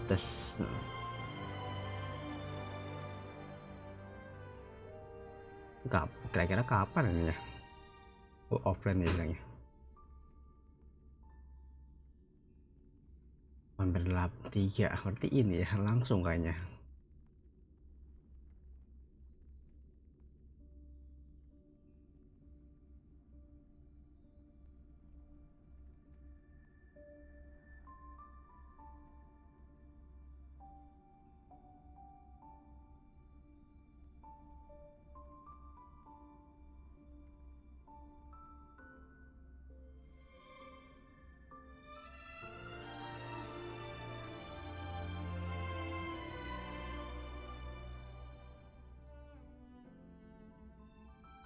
tes. Kira-kira kapan ini ya? Oh, offline ya bilangnya. Hampir 3, berarti ini ya langsung kayaknya.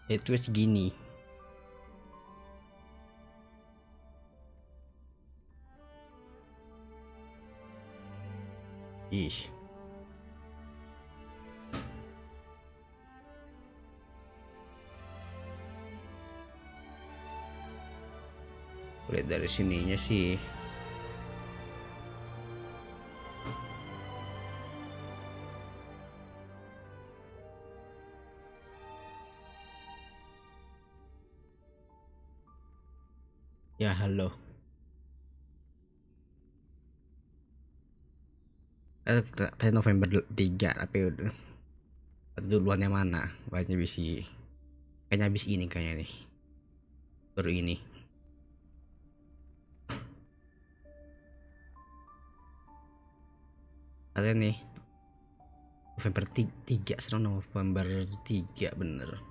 Itu segini. Ih. Lihat dari sininya sih. Ya, halo. Tadi November 3, tapi udah duluan yang mana? Kayaknya habis ini kayaknya nih. Baru ini. Ada nih. November 3, sekarang November 3 bener.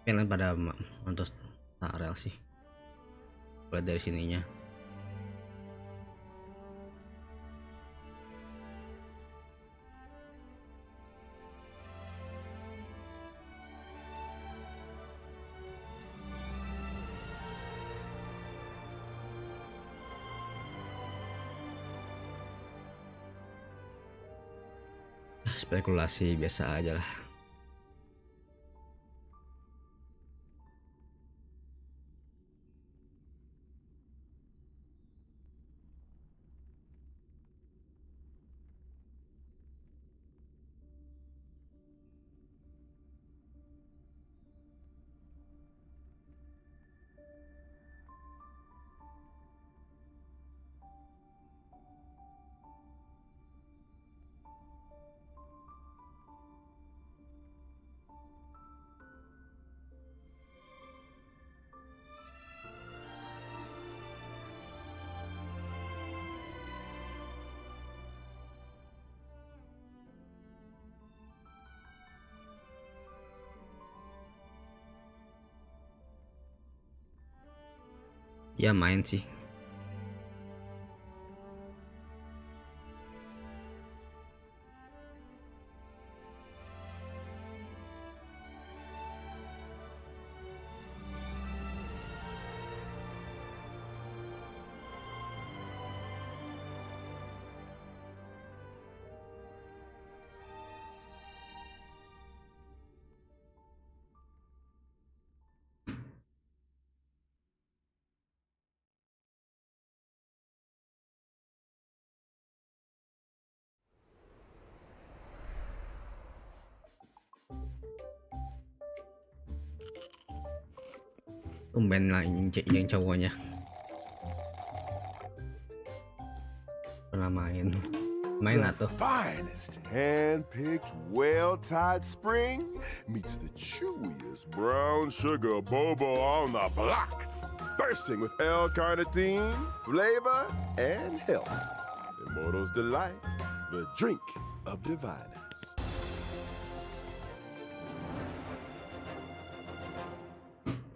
Kalian pada untuk tarel sih. Mulai dari sininya. Spekulasi biasa aja lah. Ya main sih. Tumben lah yang cowoknya pernah main atau finest hand-picked, well-tied spring meets the chewiest brown sugar boba on the block, bursting with L-carnitine, flavor, and health. Immortal's Delight, the drink of diviners.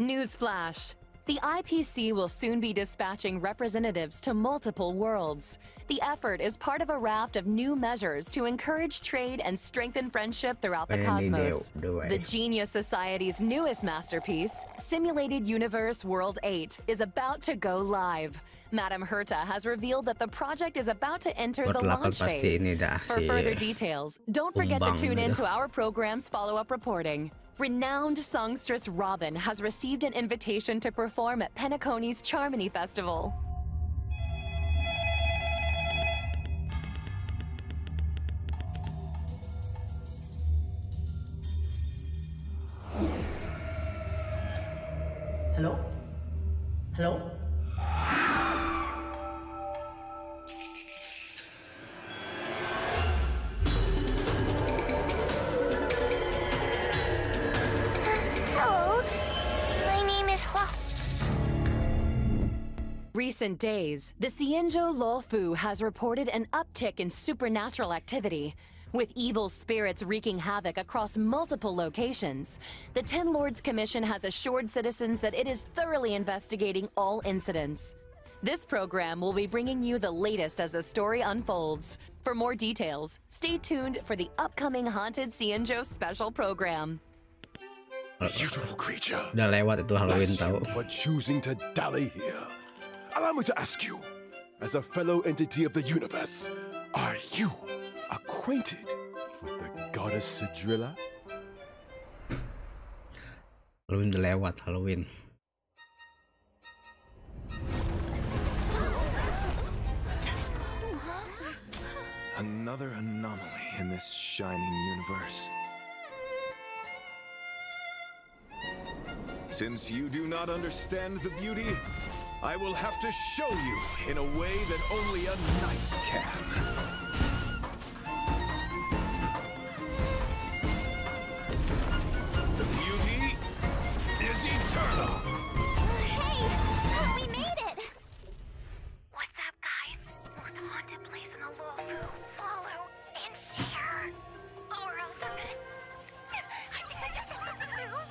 Newsflash. The IPC will soon be dispatching representatives to multiple worlds. The effort is part of a raft of new measures to encourage trade and strengthen friendship throughout the cosmos. The Genius Society's newest masterpiece, Simulated Universe World 8, is about to go live. Madam Herta has revealed that the project is about to enter the Buat 8 launch pasti phase. ini dah For si further details, don't forget to Umbang tune in gitu. to our program's follow-up reporting. Renowned songstress Robin has received an invitation to perform at Penacony's Charmony Festival. Hello? Hello? Hello, my name is Hua. Recent days, the Xianzhou Luofu has reported an uptick in supernatural activity. With evil spirits wreaking havoc across multiple locations, the Ten Lords Commission has assured citizens that it is thoroughly investigating all incidents. This program will be bringing you the latest as the story unfolds. For more details, stay tuned for the upcoming Haunted Xianzhou special program. Beautiful creature. Udah lewat itu Halloween Bless tahu. you for choosing to dally here. Allow me to ask you, as a fellow entity of the universe, are you acquainted with the goddess Sidrilla? Halloween udah lewat Halloween. Another anomaly in this shining universe. Since you do not understand the beauty, I will have to show you in a way that only a knight can. The beauty is eternal. Hey, we made it! What's up, guys? Most haunted place in the Luofu. Follow and share. Or else I'm gonna... I think I just hit the move.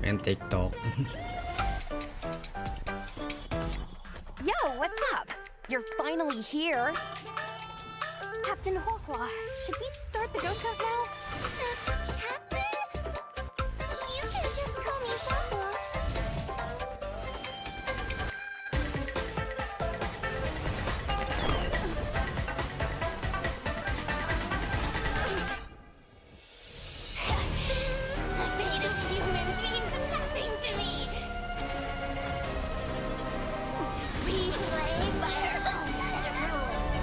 Main TikTok. Yo, what's up? You're finally here. Captain Huohua, should we start the ghost hunt now? Captain? You can just call me Huohua. The fate of humans means nothing to me. We play by our own set of rules.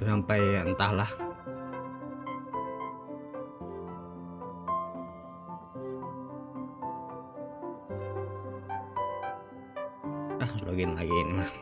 Sampai entahlah. Login lagi ini mah.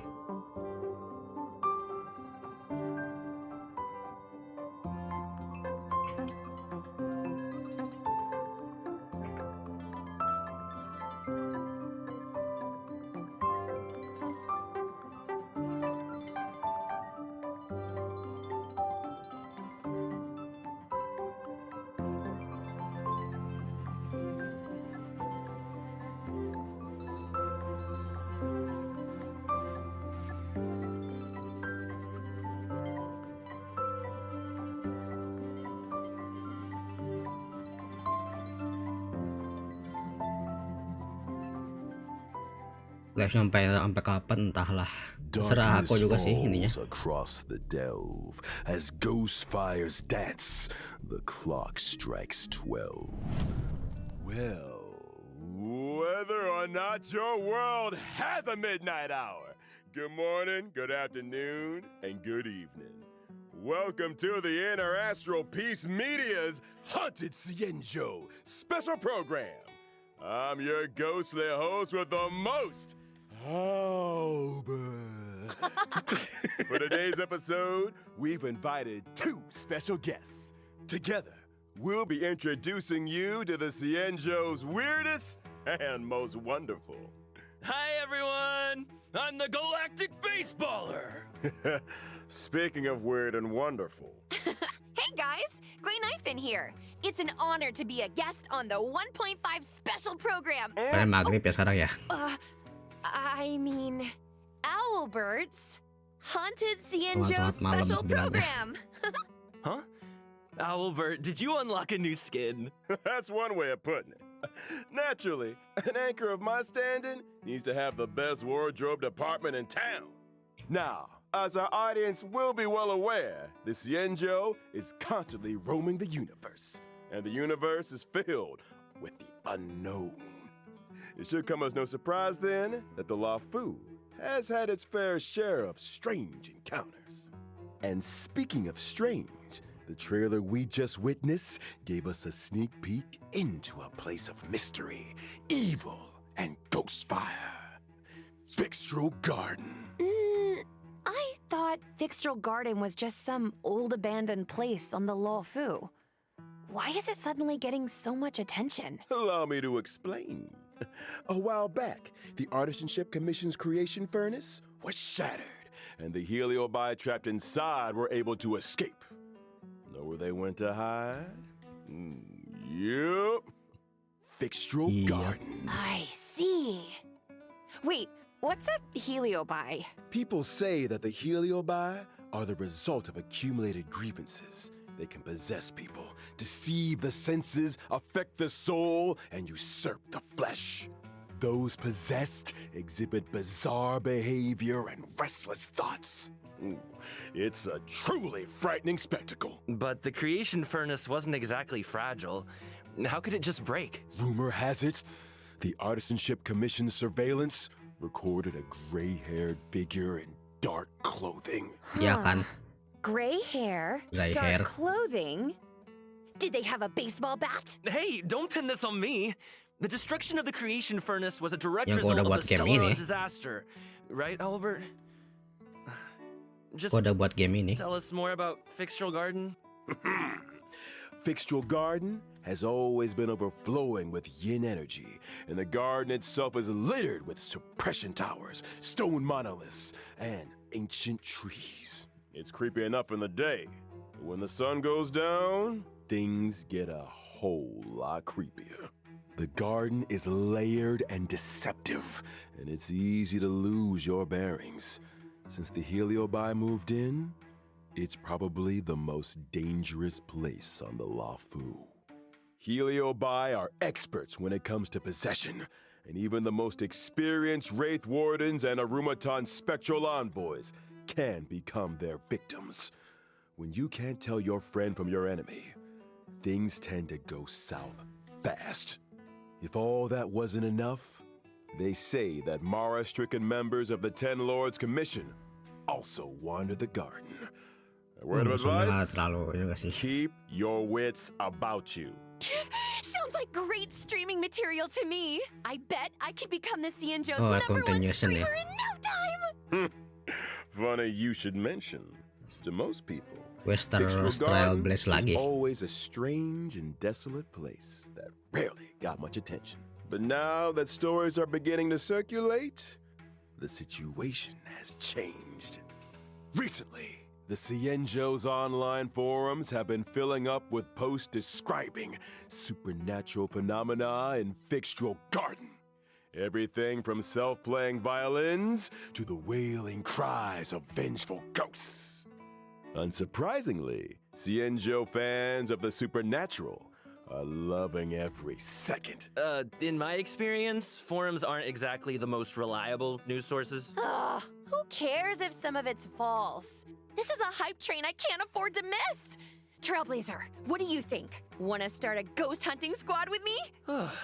Live sampai kapan entahlah. Serah aku juga sih ininya. Darkness across the delve as ghost fires dance. The clock strikes 12. Well, whether or not your world has a midnight hour, good morning, good afternoon, and good evening. Welcome to the Interastral Peace Media's Haunted Xianzhou special program. I'm your ghostly host with the most, Albert. For today's episode, we've invited two special guests. Together, we'll be introducing you to the Xianzhou's weirdest and most wonderful. Hi everyone! I'm the Galactic Baseballer! Speaking of weird and wonderful, Hey guys, Grey Knife in here. It's an honor to be a guest on the 1.5 special program. Kalian maghrib ya sekarang ya. I mean, Owlberts. Haunted Selamat Cienjo malam, special bilangnya. program. Huh? Albert, did you unlock a new skin? That's one way of putting it. Naturally, an anchor of my standing needs to have the best wardrobe department in town. Now, as our audience will be well aware, the Cienjo is constantly roaming the universe, and the universe is filled with the unknown. It should come as no surprise then that the Lafu has had its fair share of strange encounters. And speaking of strange, the trailer we just witnessed gave us a sneak peek into a place of mystery, evil, and ghost fire. Fixtral Garden. I thought Fixtral Garden was just some old abandoned place on the Luofu. Why is it suddenly getting so much attention? Allow me to explain. A while back, the Artisanship Commission's creation furnace was shattered, and the Heliobi trapped inside were able to escape. Know where they went to hide? Yup. Fixtral Garden. I see. Wait, what's a Heliobi? People say that the Heliobi are the result of accumulated grievances. They can possess people, deceive the senses, affect the soul, and usurp the flesh. Those possessed exhibit bizarre behavior and restless thoughts. It's a truly frightening spectacle. But the creation furnace wasn't exactly fragile. How could it just break? Rumor has it, the Artisanship Commission's surveillance recorded a gray-haired figure in dark clothing. Iya kan? Gray hair, Gray dark hair. clothing. Did they have a baseball bat? Hey, don't pin this on me. The destruction of the creation furnace was a direct Yang result udah of the buat game stellar ini. disaster. Right, Albert? Just Kok udah buat game ini? tell us more about Fixtral Garden. Fixtral Garden has always been overflowing with yin energy, and the garden itself is littered with suppression towers, stone monoliths, and ancient trees. It's creepy enough in the day, but when the sun goes down, things get a whole lot creepier. The garden is layered and deceptive, and it's easy to lose your bearings. Since the Heliobi moved in, it's probably the most dangerous place on the Luofu. Heliobi are experts when it comes to possession, and even the most experienced Wraith Wardens and Arumatan Spectral Envoys can become their victims. When you can't tell your friend from your enemy, things tend to go south fast. If all that wasn't enough, they say that Mara-stricken members of the Ten Lords Commission also wander the garden. A word of advice? Keep your wits about you. Sounds like great streaming material to me. I bet I could become the Cienjo's Oh, #1 continuation ya. streamer in no time. Funny you should mention. To most people, Western Fixtral Style Garden Blaze is lagi. always a strange and desolate place that rarely got much attention. But now that stories are beginning to circulate, the situation has changed. Recently, the Cienjo's online forums have been filling up with posts describing supernatural phenomena in Fixtral Garden. Everything from self-playing violins to the wailing cries of vengeful ghosts. Unsurprisingly, Cienjo fans of the supernatural are loving every second. In my experience, forums aren't exactly the most reliable news sources. Ugh, who cares if some of it's false? This is a hype train I can't afford to miss. Trailblazer, what do you think? Want to start a ghost hunting squad with me?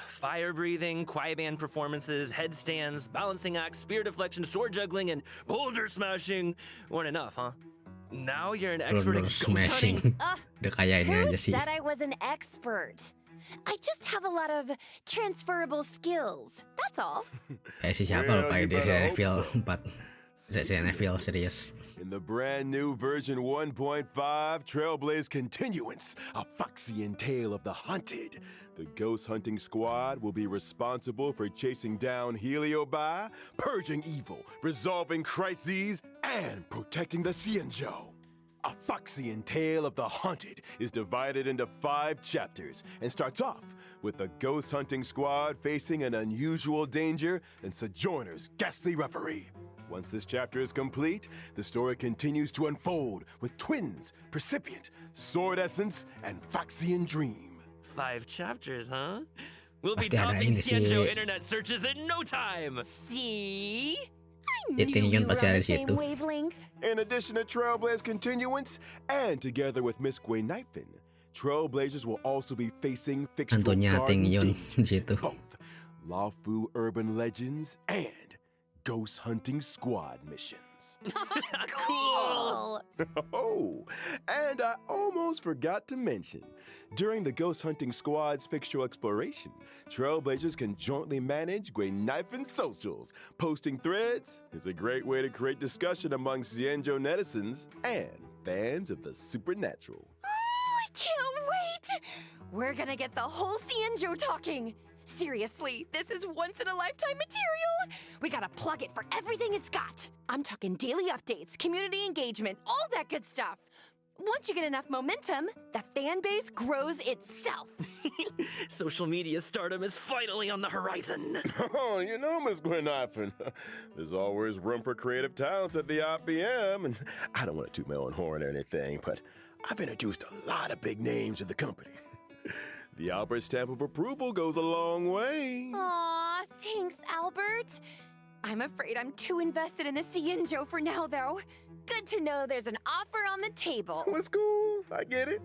Fire breathing, quiet band performances, headstands, balancing acts, spear deflection, sword juggling, and boulder smashing weren't enough, huh? Now you're an expert in Boulder ghost hunting. smashing. Udah kayak ini Who aja sih. said I was an expert? I just have a lot of transferable skills. That's all. Kayak si siapa loh Well, kayak you di better Resident hope Evil so. 4. Resident Evil serius. In the brand new version 1.5 Trailblaze Continuance, a Foxian tale of the hunted, the ghost hunting squad will be responsible for chasing down Heliobi, purging evil, resolving crises, and protecting the Cienjo. A Foxian tale of the hunted is divided into 5 chapters and starts off with the ghost hunting squad facing an unusual danger and Sojourner's ghastly referee. Once this chapter is complete, the story continues to unfold with twins, Percipient, Sword Essence, and Foxian Dream. 5 chapters, huh? We'll be Pasti ada topping ini sih. Xianzhou internet searches in no time. See? I Ya, knew we tinggian were pasti on ada the di same situ. wavelength. In addition to Trailblaze Continuance, and together with Miss Guinifin, Trailblazers will also be facing fictional Hantunya garden tinggi Yun, dangers di situ. in both Lawfu Urban Legends and Ghost Hunting Squad missions. Cool. Oh, and I almost forgot to mention, during the Ghost Hunting Squad's fictional exploration, Trailblazers can jointly manage Guinifin socials. Posting threads is a great way to create discussion among Xianzhou netizens and fans of the supernatural. I can't wait! We're gonna get the whole Xianzhou talking. Seriously, this is once-in-a-lifetime material. We gotta plug it for everything it's got. I'm talking daily updates, community engagement, all that good stuff. Once you get enough momentum, the fan base grows itself. Social media stardom is finally on the horizon. Oh, you know, Miss Guinifin, there's always room for creative talents at the IPM, and I don't want to toot my own horn or anything, but I've introduced a lot of big names in the company. The Albert stamp of approval goes a long way. Aw, thanks, Albert. I'm afraid I'm too invested in the Xianzhou for now, though. Good to know there's an offer on the table. Well, it's cool, I get it.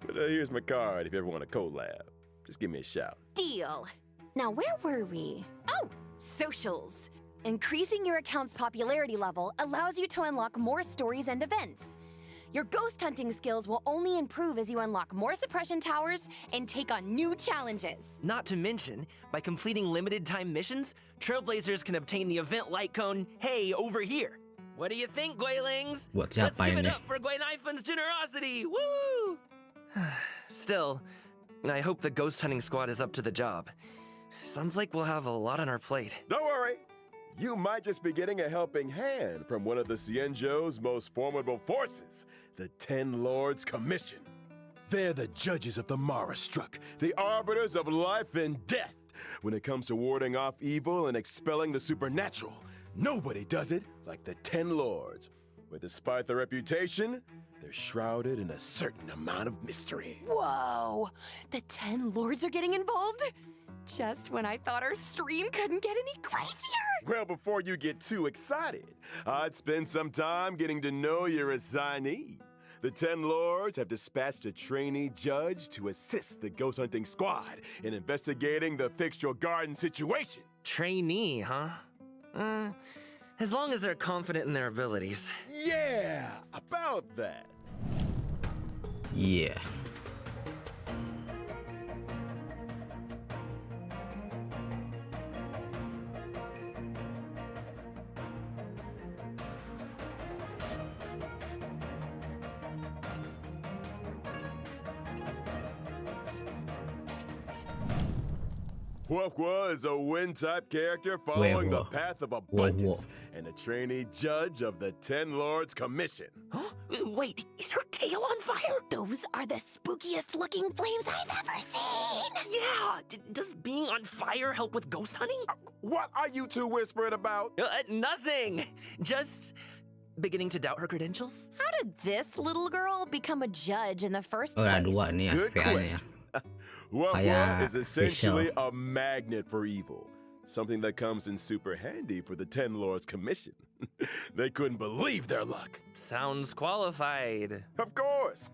But here's my card if you ever want a collab. Just give me a shout. Deal. Now, where were we? Oh, socials. Increasing your account's popularity level allows you to unlock more stories and events. Your ghost hunting skills will only improve as you unlock more suppression towers and take on new challenges. Not to mention, by completing limited time missions, Trailblazers can obtain the event light cone, hey, over here. What do you think, Guilings? Buat Let's siapa give it ini? up for Guinifin's generosity! Woo! Still, I hope the ghost hunting squad is up to the job. Sounds like we'll have a lot on our plate. Don't worry. You might just be getting a helping hand from one of the Xianzhou's most formidable forces, the 10 Lords Commission. They're the judges of the Mara Struck, the arbiters of life and death. When it comes to warding off evil and expelling the supernatural, nobody does it like the 10 Lords. But despite their reputation, they're shrouded in a certain amount of mystery. Whoa! The 10 lords are getting involved? Just when I thought our stream couldn't get any crazier! Well, before you get too excited, I'd spend some time getting to know your assignee. The 10 Lords have dispatched a trainee judge to assist the ghost hunting squad in investigating the fixtural garden situation. Trainee, huh? As long as they're confident in their abilities. Yeah, about that. Iya. Huohua is a wind-type character following the Huohua. path of abundance and a trainee judge of the 10 Lords Commission. Huh? Wait, is her tail on fire? Those are the spookiest looking flames I've ever seen! Yeah! Does being on fire help with ghost hunting? What are you two whispering about? Nothing! Just beginning to doubt her credentials? How did this little girl become a judge in the first Oh, place? ada dua nih ya Good PA-nya ya. question. Huohua Kayak is essentially facial. a magnet for evil. Something that comes in super handy for the 10 Lords Commission. They couldn't believe their luck. Sounds qualified. Of course.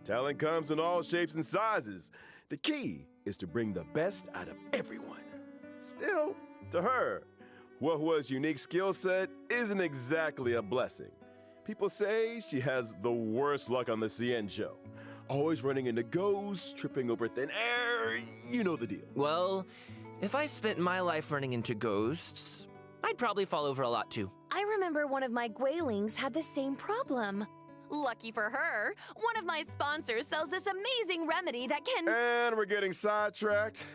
Talent comes in all shapes and sizes. The key is to bring the best out of everyone. Still, to her, Huohua's unique skill set isn't exactly a blessing. People say she has the worst luck on the Xianzhou. Always running into ghosts, tripping over thin air, you know the deal. Well, if I spent my life running into ghosts, I'd probably fall over a lot too. I remember one of my Guilings had the same problem. Lucky for her, one of my sponsors sells this amazing remedy that can... And we're getting sidetracked.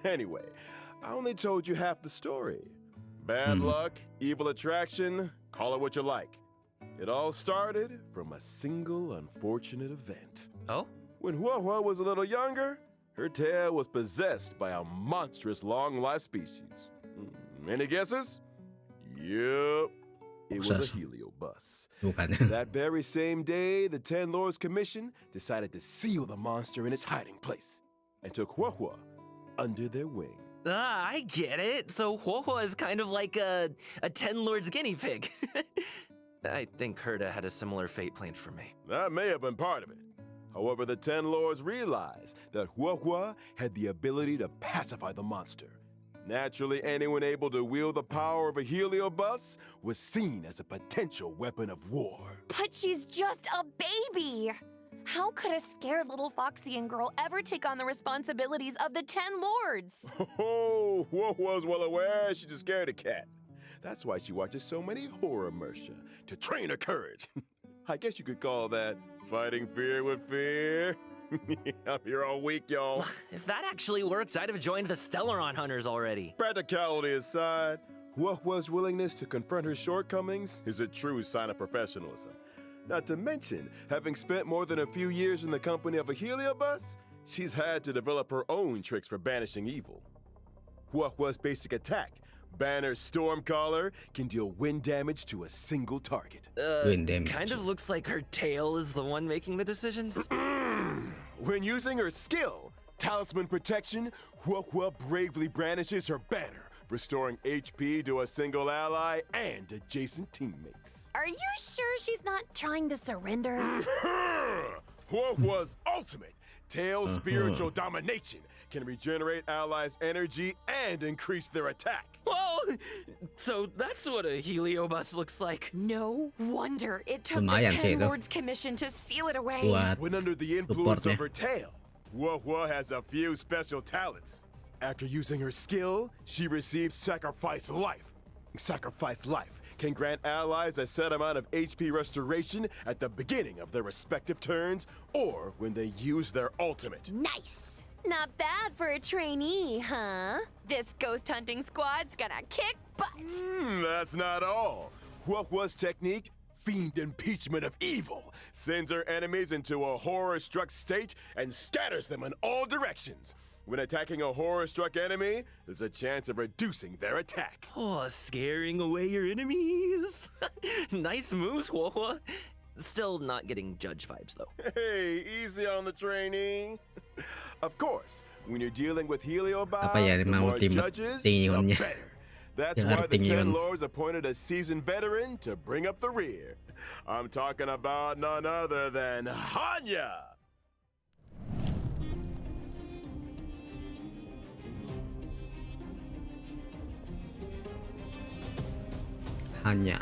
Anyway, I only told you half the story. Bad luck, evil attraction, call it what you like. It all started from a single unfortunate event. Oh? When Huohua was a little younger, her tail was possessed by a monstrous long-life species. Any guesses? Yep, It was a heliobus. Bukan. That very same day, the Ten Lords Commission decided to seal the monster in its hiding place and took Huohuo under their wing. Ah, I get it. So Huohuo is kind of like a Ten Lords guinea pig. I think Herta had a similar fate planned for me. That may have been part of it. However, the Ten Lords realized that Huohuo had the ability to pacify the monster. Naturally, anyone able to wield the power of a heliobus was seen as a potential weapon of war. But she's just a baby! How could a scared little Foxian girl ever take on the responsibilities of the Ten Lords? Oh, Huohuo's well aware she's a scaredy cat. That's why she watches so many horror mercia, to train her courage. I guess you could call that fighting fear with fear. I'm here all week, y'all. If that actually worked, I'd have joined the Stellaron Hunters already. Practicality aside, Huohuo's willingness to confront her shortcomings is a true sign of professionalism. Not to mention, having spent more than a few years in the company of a heliobus, she's had to develop her own tricks for banishing evil. Huohuo's basic attack, Banner Stormcaller, can deal wind damage to a single target. Wind damage. Kind of looks like her tail is the one making the decisions. When using her skill, Talisman Protection, Huohuo bravely brandishes her banner, restoring HP to a single ally and adjacent teammates. Are you sure she's not trying to surrender? Huohuo's ultimate, Tail Spiritual Domination, can regenerate allies' energy and increase their attack. Well, so that's what a heliobus looks like. No wonder it took Lumayan the sih Ten itu. Lords Commission to seal it away. Buat When under the influence supportnya. of her tail, Huohuo has a few special talents. After using her skill, she receives Sacrifice Life. Sacrifice Life can grant allies a set amount of HP restoration at the beginning of their respective turns or when they use their ultimate. Nice! Not bad for a trainee, huh? This ghost hunting squad's gonna kick butt! That's not all. Huohuo's technique, Fiend Impeachment of Evil, sends her enemies into a horror-struck state and scatters them in all directions. When attacking a horror-struck enemy, there's a chance of reducing their attack. Oh, scaring away your enemies. Nice moves, Huohuo. Still not getting judge vibes, though. Hey, easy on the trainee. Of course, when you're dealing with Heliobot, Apa ya, the mau more tim judges, the tingginya. better. That's Yang why the tinggi Ten kan. Lords appointed a seasoned veteran to bring up the rear. I'm talking about none other than Hanya. Hanya.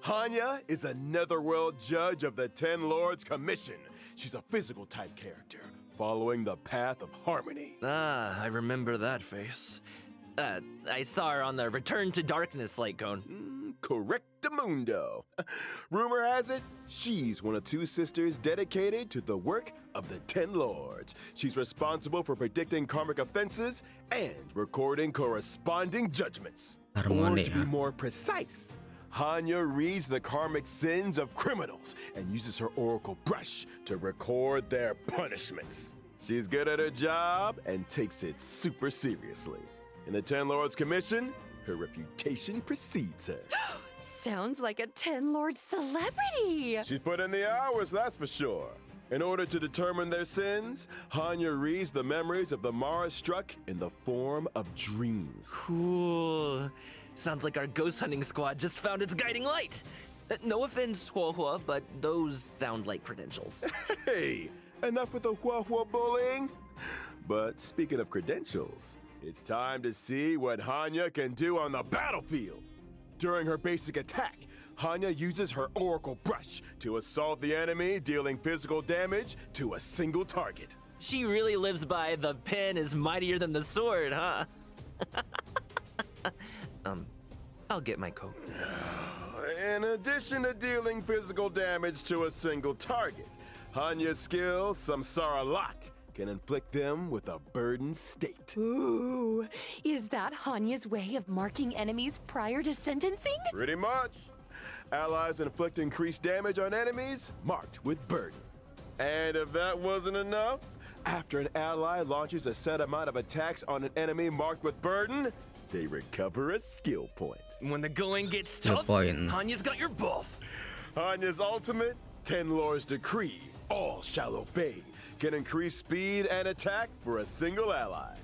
Hanya is a netherworld judge of the Ten Lords Commission. She's a physical type character, following the path of harmony. Ah, I remember that face. I saw her on the Return to Darkness light cone. Correctamundo. Rumor has it, she's one of two sisters dedicated to the work of the Ten Lords. She's responsible for predicting karmic offenses and recording corresponding judgments. Or Harmony, to be huh? more precise, Hanya reads the karmic sins of criminals and uses her oracle brush to record their punishments. She's good at her job and takes it super seriously. In the Ten Lords Commission, her reputation precedes her. Sounds like a Ten Lord celebrity! She's put in the hours, that's for sure. In order to determine their sins, Hanya reads the memories of the Mara struck in the form of dreams. Cool. Sounds like our ghost hunting squad just found its guiding light. No offense, Huohuo, but those sound like credentials. Hey, enough with the Huohuo bullying. But speaking of credentials, it's time to see what Hanya can do on the battlefield. During her basic attack, Hanya uses her oracle brush to assault the enemy, dealing physical damage to a single target. She really lives by the pen is mightier than the sword, huh? I'll get my coat. In addition to dealing physical damage to a single target, Hanya's skill, Samsara Lot, can inflict them with a burdened state. Ooh, is that Hanya's way of marking enemies prior to sentencing? Pretty much. Allies inflict increased damage on enemies marked with burden. And if that wasn't enough, after an ally launches a set amount of attacks on an enemy marked with burden, they recover a skill point. When the going gets Skill tough, point. Hanya's got your buff. Hanya's ultimate, Ten Lord's Decree, all shall obey, can increase speed and attack for a single ally.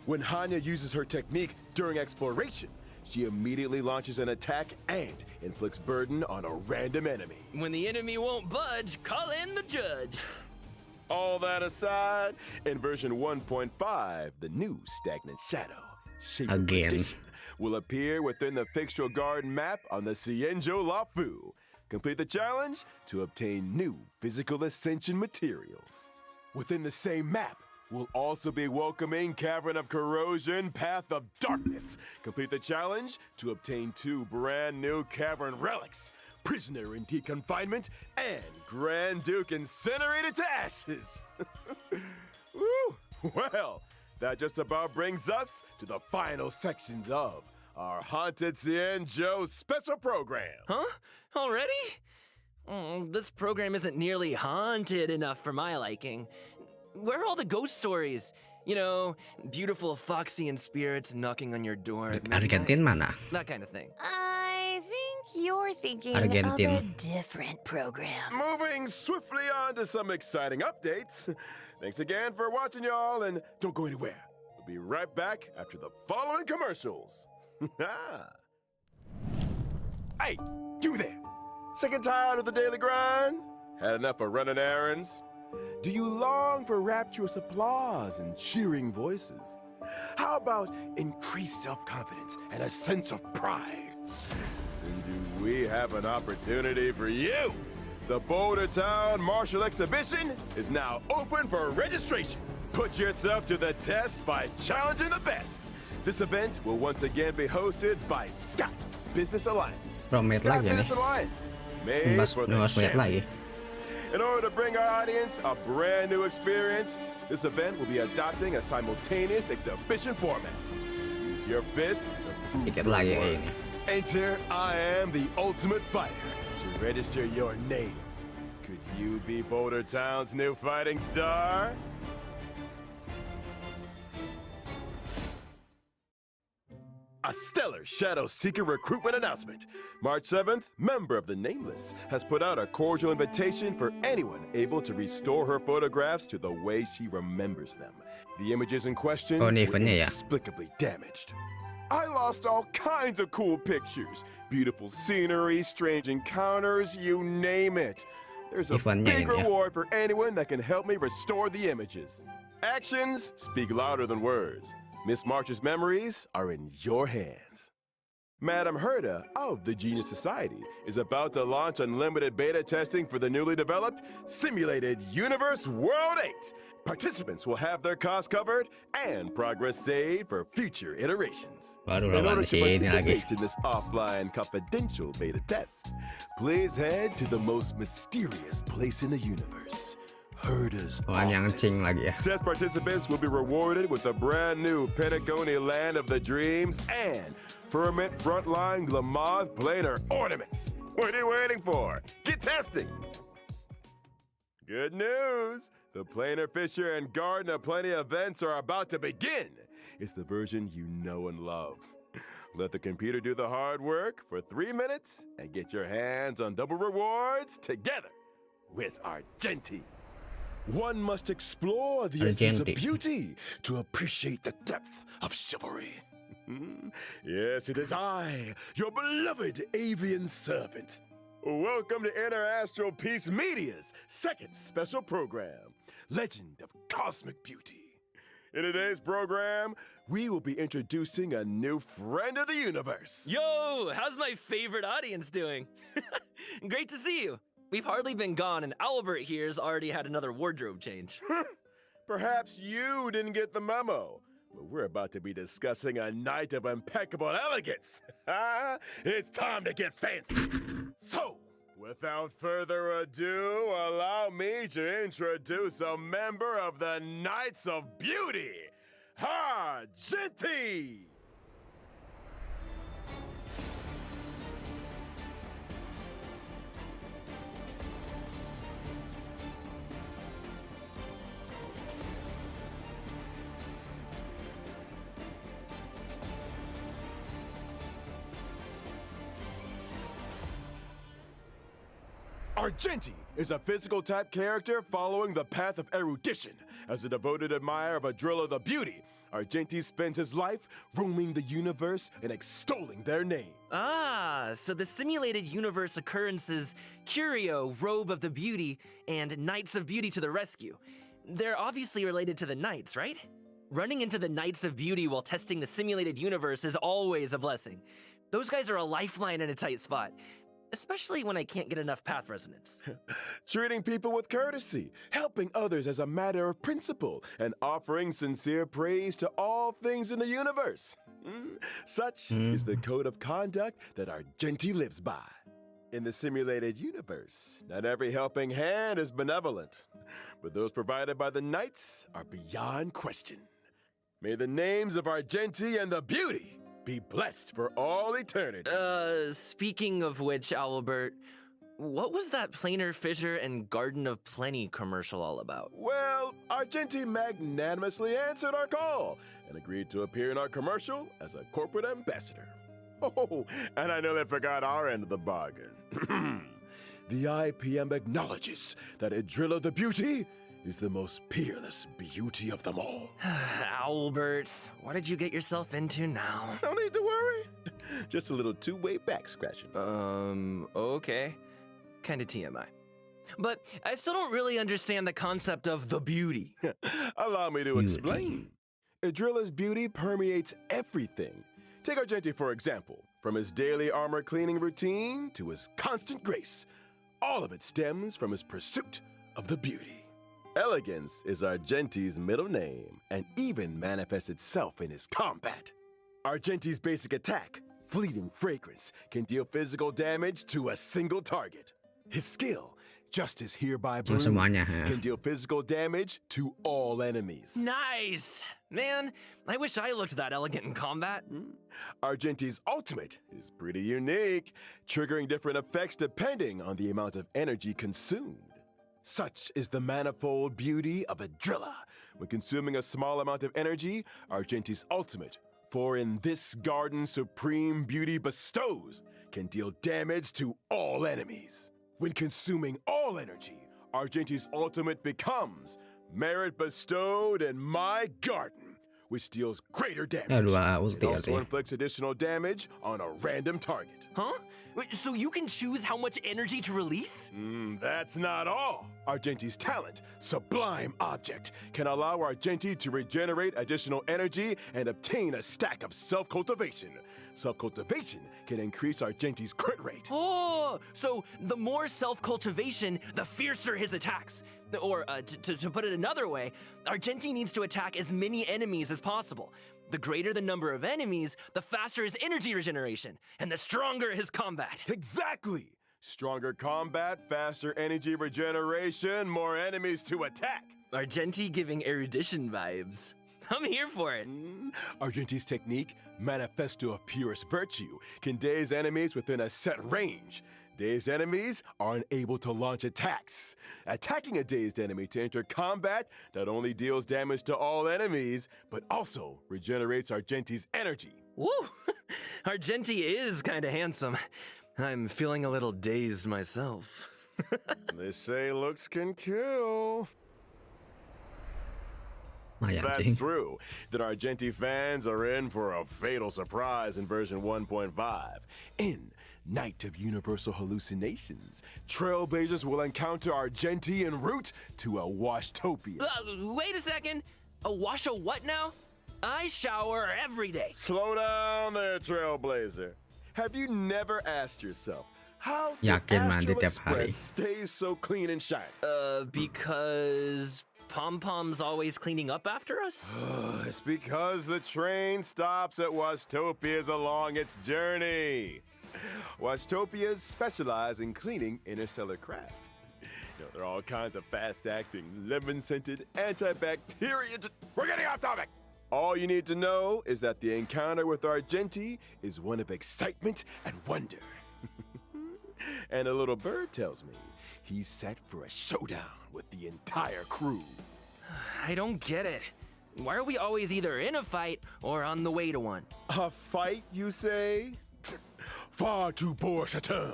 When Hanya uses her technique during exploration, she immediately launches an attack and inflicts burden on a random enemy. When the enemy won't budge, call in the judge. All that aside, in version 1.5, the new Stagnant Shadow, Shaper Again. Edition, will appear within the Fixtural Garden map on the Cienjo Lafu. Complete the challenge to obtain new physical ascension materials. Within the same map, we'll also be welcoming Cavern of Corrosion, Path of Darkness. Complete the challenge to obtain 2 brand new cavern relics, Prisoner in Deep Confinement and Grand Duke Incinerated to Ashes. Woo! Well, that just about brings us to the final sections of our Haunted Cienjo special program. Huh? Already? This program isn't nearly haunted enough for my liking. Where are all the ghost stories? You know, beautiful Foxian spirits knocking on your door at midnight. Argentin mana? That kind of thing. I think you're thinking of Argentin. a different program. Moving swiftly on to some exciting updates. Thanks again for watching, y'all, and don't go anywhere. We'll be right back after the following commercials. Hey, you there! Sick and tired of the daily grind? Had enough of running errands? Do you long for rapturous applause and cheering voices? How about increased self-confidence and a sense of pride? Then do we have an opportunity for you? The Boulder Town Martial Exhibition is now open for registration. Put yourself to the test by challenging the best. This event will once again be hosted by Scott Business Alliance. Promet Scott lagi nih. Business Alliance, made for the Ngebahas lagi. champions. In order to bring our audience a brand new experience, this event will be adopting a simultaneous exhibition format. Use your fists to prove Dikit your lagi worth. ini. Enter I am the ultimate fighter to register your name. Could you be Boulder Town's new fighting star? A stellar Shadow Seeker recruitment announcement. March 7th, member of the Nameless has put out a cordial invitation for anyone able to restore her photographs to the way she remembers them. The images in question Oh, were ini eventnya ya? inexplicably damaged. I lost all kinds of cool pictures. Beautiful scenery, strange encounters, you name it. There's a Eventnya big ini ya? reward for anyone that can help me restore the images. Actions speak louder than words. Miss March's memories are in your hands. Madam Herda of the Genius Society is about to launch unlimited beta testing for the newly developed Simulated Universe World 8. Participants will have their costs covered and progress saved for future iterations. Baru In order lawan to si ini lagi. participate in this offline confidential beta test, please head to the most mysterious place in the universe, Herda's Lawan yang office. cing lagi ya. Test participants will be rewarded with a brand new Pentagoni Land of the Dreams and Firmament Frontline Glamoth Planar Ornaments. What are you waiting for? Get testing! Good news! The Planar Fisher and Garden of Plenty events are about to begin. It's the version you know and love. Let the computer do the hard work for 3 minutes and get your hands on double rewards together with Argenti. One must explore the essence of Argenti. beauty to appreciate the depth of chivalry. Yes, it is I, your beloved avian servant. Welcome to Interastral Peace Media's second special program, Legend of Cosmic Beauty. In today's program, we will be introducing a new friend of the universe. Yo, how's my favorite audience doing? Great to see you. We've hardly been gone, and Albert here's already had another wardrobe change. Perhaps you didn't get the memo, but we're about to be discussing a night of impeccable elegance. It's time to get fancy. So, without further ado, allow me to introduce a member of the Knights of Beauty, Argenti! Argenti is a physical type character following the path of erudition. As a devoted admirer of Adrilla the Beauty, Argenti spends his life roaming the universe and extolling their name. Ah, so the simulated universe occurrences Curio, Robe of the Beauty, and Knights of Beauty to the rescue. They're obviously related to the Knights, right? Running into the Knights of Beauty while testing the simulated universe is always a blessing. Those guys are a lifeline in a tight spot, especially when I can't get enough path resonance. Treating people with courtesy, helping others as a matter of principle, and offering sincere praise to all things in the universe. Such is the code of conduct that Argenti lives by. In the simulated universe, not every helping hand is benevolent, but those provided by the Knights are beyond question. May the names of Argenti and the Beauty be blessed for all eternity. Speaking of which, Albert, what was that Planar Fissure and Garden of Plenty commercial all about? Well, Argenti magnanimously answered our call and agreed to appear in our commercial as a corporate ambassador. Oh, and I nearly forgot our end of the bargain. The IPM acknowledges that Adrilla the Beauty is the most peerless beauty of them all. Albert, what did you get yourself into now? No need to worry. Just a little two-way back scratching. Okay. Kinda TMI. But I still don't really understand the concept of the beauty. Allow me to explain. Adrilla's beauty permeates everything. Take Argenti, for example. From his daily armor cleaning routine to his constant grace, all of it stems from his pursuit of the beauty. Elegance is Argenti's middle name and even manifests itself in his combat. Argenti's basic attack, Fleeting Fragrance, can deal physical damage to a single target. His skill, Justice Hereby Blooms, can deal physical damage to all enemies. Nice! Man, I wish I looked that elegant in combat. Argenti's ultimate is pretty unique, triggering different effects depending on the amount of energy consumed. Such is the manifold beauty of Adrilla. When consuming a small amount of energy, Argenti's ultimate, for in this garden supreme beauty bestows, can deal damage to all enemies. When consuming all energy, Argenti's ultimate becomes Merit Bestowed in My Garden, which deals greater damage. It also inflicts additional damage on a random target. Huh? Wait, so you can choose how much energy to release? That's not all. Argenti's talent, Sublime Object, can allow Argenti to regenerate additional energy and obtain a stack of self-cultivation. Self-cultivation can increase Argenti's crit rate. Oh, so the more self-cultivation, the fiercer his attacks. Or, to put it another way, Argenti needs to attack as many enemies as possible. The greater the number of enemies, the faster his energy regeneration, and the stronger his combat. Exactly! Stronger combat, faster energy regeneration, more enemies to attack. Argenti giving erudition vibes. I'm here for it. Argenti's technique, Manifesto of Purest Virtue, can daze enemies within a set range. Dazed enemies are unable to launch attacks. Attacking a dazed enemy to enter combat not only deals damage to all enemies, but also regenerates Argenti's energy. Woo! Argenti is kinda handsome. I'm feeling a little dazed myself. They say looks can kill. Lumayan That's sih. true. That Argenti fans are in for a fatal surprise in version 1.5. In Night of Universal Hallucinations, Trailblazers will encounter Argenti en route to a Washtopia. Wait a second. A wash a what now? I shower every day. Slow down there, Trailblazer. Have you never asked yourself, how the Yakin mandi Astral tiap hari. Express stays so clean and shiny? Because Pom-Pom's always cleaning up after us? It's because the train stops at Washtopias along its journey. Washtopias specialize in cleaning interstellar craft. There are all kinds of fast-acting, lemon-scented, antibacterial... We're getting off topic! All you need to know is that the encounter with Argenti is one of excitement and wonder. And a little bird tells me he's set for a showdown with the entire crew. I don't get it. Why are we always either in a fight or on the way to one? A fight, you say? Far too poor a term.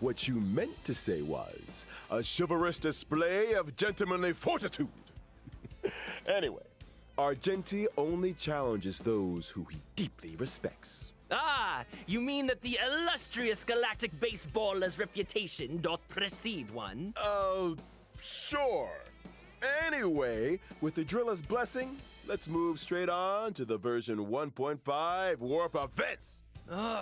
what you meant to say was a chivalrous display of gentlemanly fortitude. Anyway, Argenti only challenges those who he deeply respects. Ah, you mean that the illustrious galactic baseballer's reputation doth precede one? Oh, sure. Anyway, with the driller's blessing, let's move straight on to the version 1.5 warp events.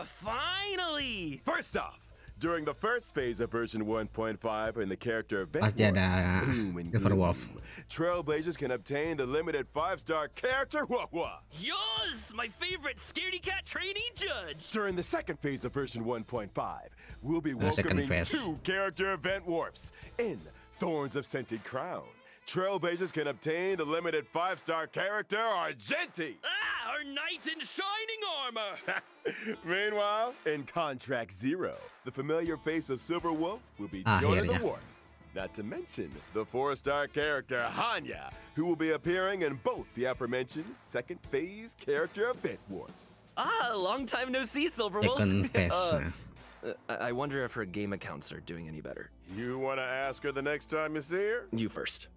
Finally! First off, during the first phase of version 1.5 in the character event Pasti ada Boom and Silver Wolf. Gloom, Trailblazers can obtain the limited 5-star character Wah-Wah. Yours, my favorite scaredy cat trainee judge! During the second phase of version 1.5, we'll be second welcoming phase. 2 character event warps. In Thorns of Scented Crown, Trailblazers can obtain the limited 5-star character Argenti. Ah, our knight in shining armor! Meanwhile, in Contract Zero, the familiar face of Silver Wolf will be joining the Akhirnya. warp. Not to mention the 4-star character Hanya, who will be appearing in both the aforementioned second phase character event warps. Ah, long time no see, Silverwolf. Second phase. I wonder if her game accounts are doing any better. You want to ask her the next time you see her? You first.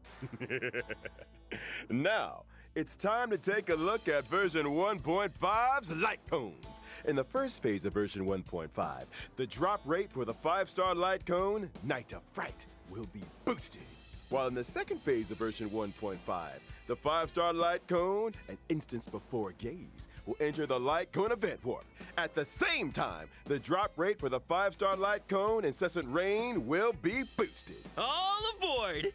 Now, it's time to take a look at version 1.5's light cones. In the first phase of version 1.5, the drop rate for the 5-star light cone, Night of Fright, will be boosted. While in the second phase of version 1.5, the 5-star light cone, an instance before gaze, will enter the light cone event warp. At the same time, the drop rate for the 5-star light cone, Incessant Rain, will be boosted. All aboard!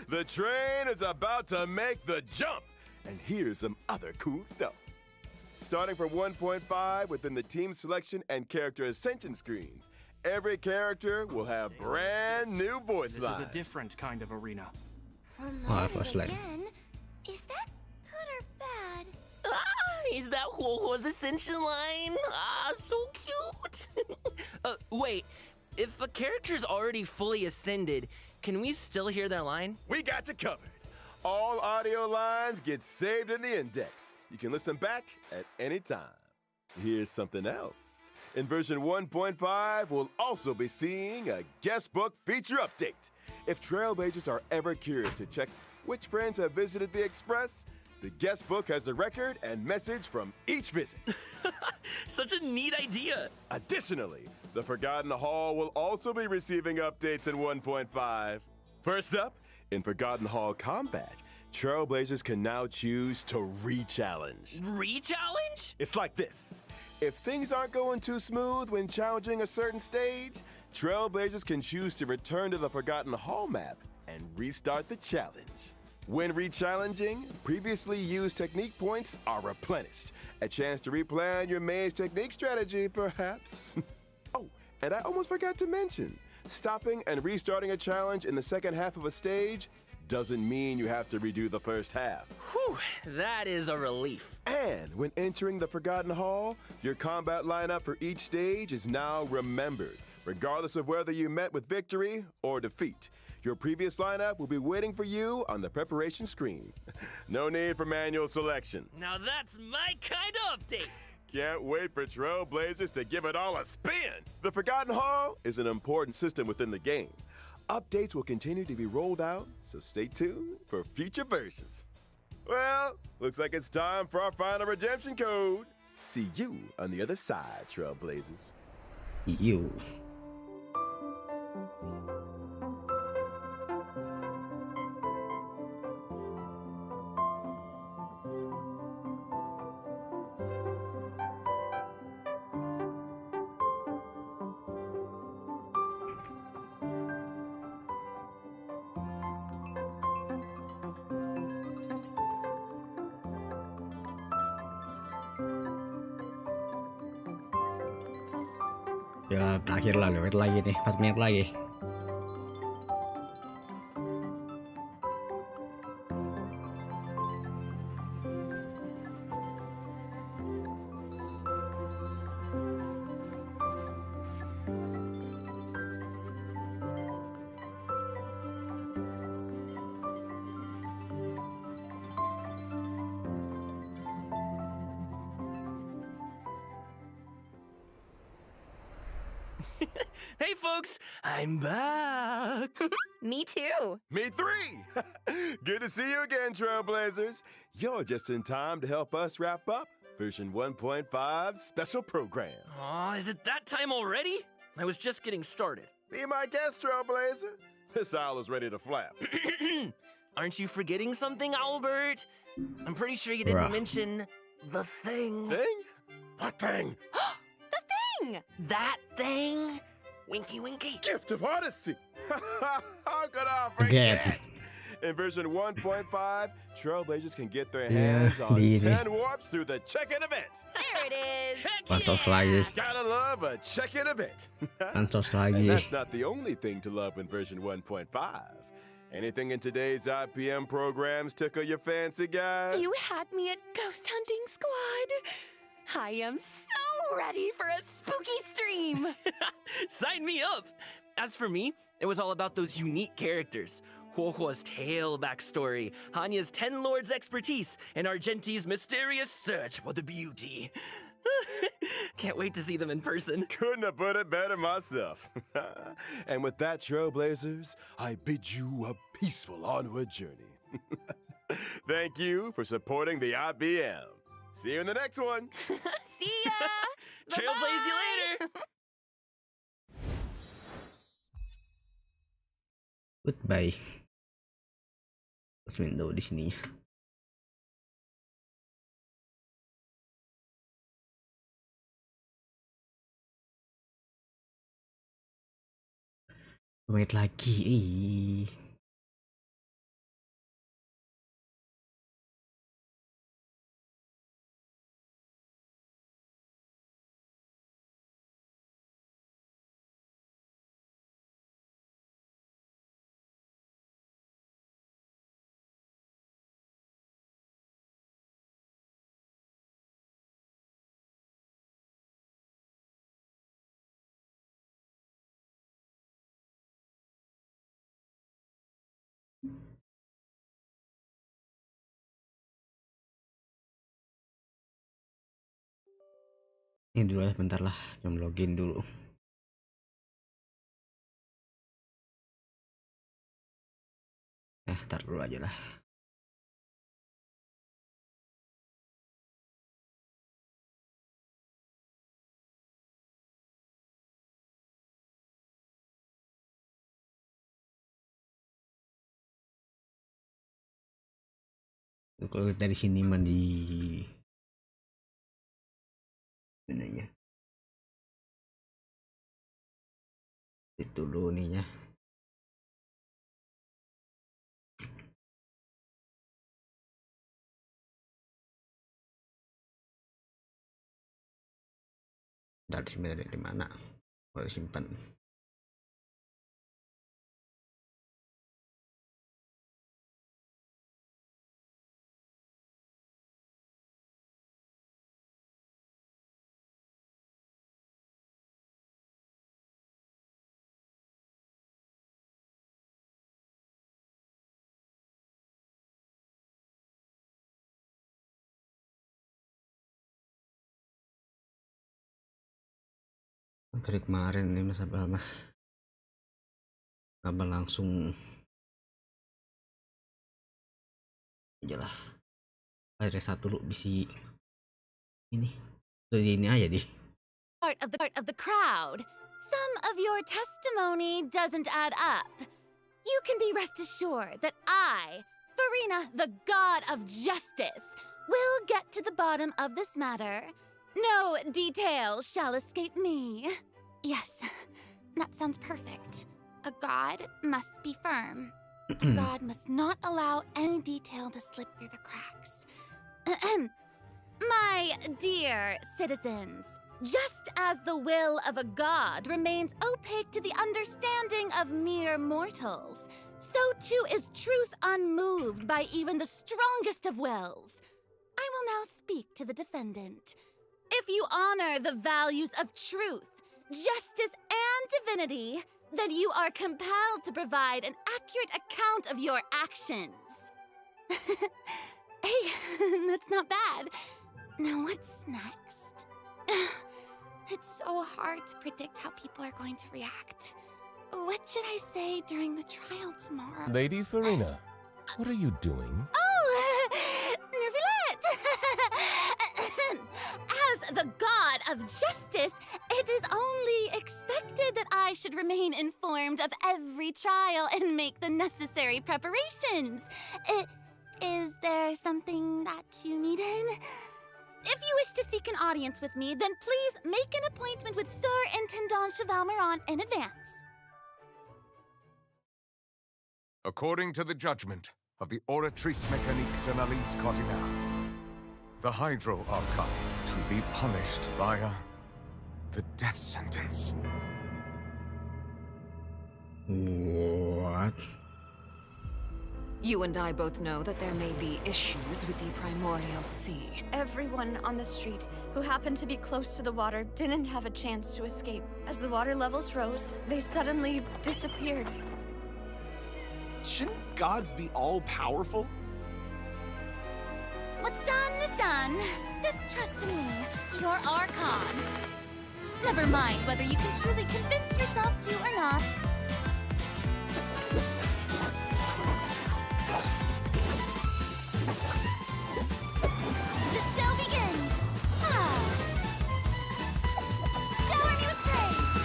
The train is about to make the jump. And here's some other cool stuff. Starting from 1.5 within the team selection and character ascension screens, every character will have brand new voice This lines. is a different kind of arena. Remote first line. again? Is that good or bad? Ah, is that Huohuo's ascension line? Ah, so cute! Wait, if a character's already fully ascended, can we still hear their line? We got you covered. All audio lines get saved in the index. You can listen back at any time. Here's something else. In version 1.5, we'll also be seeing a guest book feature update. If Trailblazers are ever curious to check which friends have visited the Express, the guest book has a record and message from each visit. Such a neat idea! Additionally, the Forgotten Hall will also be receiving updates in 1.5. First up, in Forgotten Hall Combat, Trailblazers can now choose to re-challenge. Re-challenge? It's like this. If things aren't going too smooth when challenging a certain stage, Trailblazers can choose to return to the Forgotten Hall map and restart the challenge. When re-challenging, previously used technique points are replenished. A chance to replan your maze technique strategy, perhaps. Oh, and I almost forgot to mention, stopping and restarting a challenge in the second half of a stage doesn't mean you have to redo the first half. Whew, that is a relief. And when entering the Forgotten Hall, your combat lineup for each stage is now remembered, regardless of whether you met with victory or defeat. Your previous lineup will be waiting for you on the preparation screen. No need for manual selection. Now that's my kind of update. Can't wait for Trailblazers to give it all a spin. The Forgotten Hall is an important system within the game. Updates will continue to be rolled out, so stay tuned for future versions. Well, looks like it's time for our final redemption code. See you on the other side, Trailblazers. You. Ya terakhir lah, lewat lagi nih, 4 menit lagi. Hey folks, I'm back. Me too. Me three! Good to see you again, Trailblazers. You're just in time to help us wrap up version 1.5 special program. Aw, is it that time already? I was just getting started. Be my guest, Trailblazer. This owl is ready to flap. Aren't you forgetting something, Albert? I'm pretty sure you didn't mention the thing. Thing? What thing? That thing? Winky winky. Gift of Odyssey! How could I forget? In version 1.5, Trailblazers can get their hands on 10 warps through the check-in event. There it is. Pantos lagi. Gotta love a check-in event. Pantos And lagi. that's not the only thing to love in version 1.5. Anything in today's IPM programs tickle your fancy, guys? You had me at Ghost Hunting Squad. I am so ready for a spooky stream. Sign me up! As for me, it was all about those unique characters. Huohuo's tale backstory, Hanya's 10 Lords' expertise, and Argenti's mysterious search for the beauty. Can't wait to see them in person. Couldn't have put it better myself. And with that, Trailblazers, I bid you a peaceful onward journey. Thank you for supporting the IBM. See you in the next one. See ya. Trailblaze you later. Goodbye. Terus window di sini. Wait lagi. Ini dulu ya, bentar lah, jom login dulu. Ntar dulu aja lah. Kalau dari sini mandi mananya itu dulu nih ya. Dari sini dari mana? Kalau simpan. Dari kemarin ini masa lama langsung aja lah. Ada satu lu bisi ini aja deh. Part of the crowd. Some of your testimony doesn't add up. You can be rest assured that I, Farina, the god of justice, will get to the bottom of this matter. No detail shall escape me. Yes, that sounds perfect. A god must be firm. A god must not allow any detail to slip through the cracks. My dear citizens, just as the will of a god remains opaque to the understanding of mere mortals, so too is truth unmoved by even the strongest of wills. I will now speak to the defendant. If you honor the values of truth, justice, and divinity, then you are compelled to provide an accurate account of your actions. Hey, that's not bad. Now what's next? It's so hard to predict how people are going to react. What should I say during the trial tomorrow? Lady Farina, what are you doing? Oh, Nervillette! As the god of justice, it is only expected that I should remain informed of every trial and make the necessary preparations. Is there something that you needed? If you wish to seek an audience with me, then please make an appointment with Sir Intendant Chevalmeron in advance. According to the judgment of the Oratrice Mécanique de l'Alice Cardinal, the Hydro Archon to be punished via the death sentence. What? You and I both know that there may be issues with the Primordial Sea. Everyone on the street who happened to be close to the water didn't have a chance to escape. As the water levels rose, they suddenly disappeared. Shouldn't gods be all-powerful? What's done is done. Just trust in me, your Archon. Never mind whether you can truly convince yourself to or not. The show begins! Shower me with praise!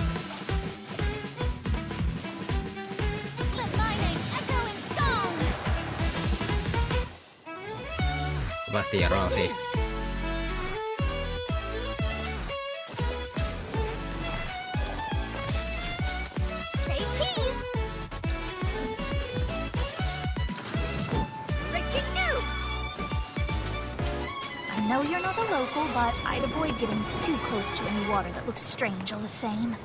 Let my name echo in song! Pasti roll sih. Say cheese! Breaking news! I know you're not a local, but I'd avoid getting too close to any water that looks strange all the same.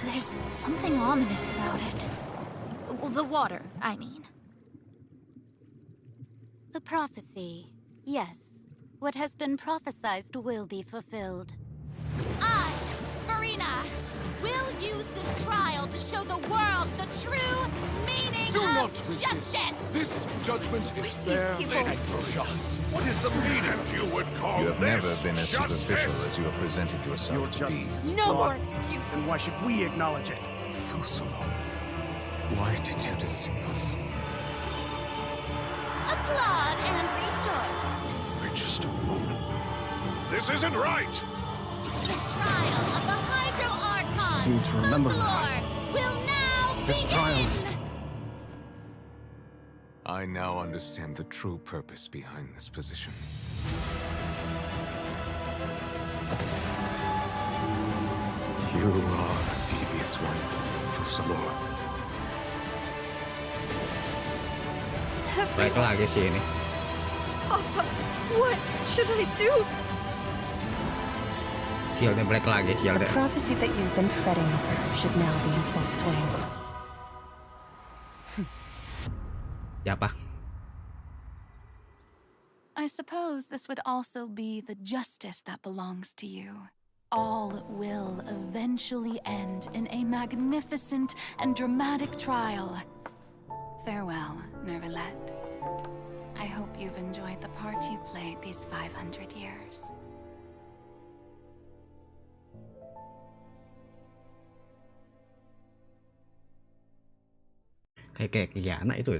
There's something ominous about it. Well, the water, I mean. The prophecy. Yes. What has been prophesized will be fulfilled. I, Farina, will use this trial to show the world the true meaning of justice! This judgment is fair and just. What is the meaning you would call You have never been as superficial as you have presented yourself to be. No more excuses. Then why should we acknowledge it? Fusalo, why did you deceive us? Applaud and rejoice. Just a moment. This isn't right! The trial of the Hydro Archon, Seem to remember the that. floor, will now This begin. trial. I now understand the true purpose behind this position. You are a devious one, Fusalo. Baik lagi sih ini. Papa, what should I do? Shieldnya black lagi, The shieldnya. prophecy that you've been fretting over should now be in full swing. Siapa? I suppose this would also be the justice that belongs to you. All will eventually end in a magnificent and dramatic trial. Farewell, Nervillette. I hope you've enjoyed the part you played these 500 years. Kayak Kiana itu.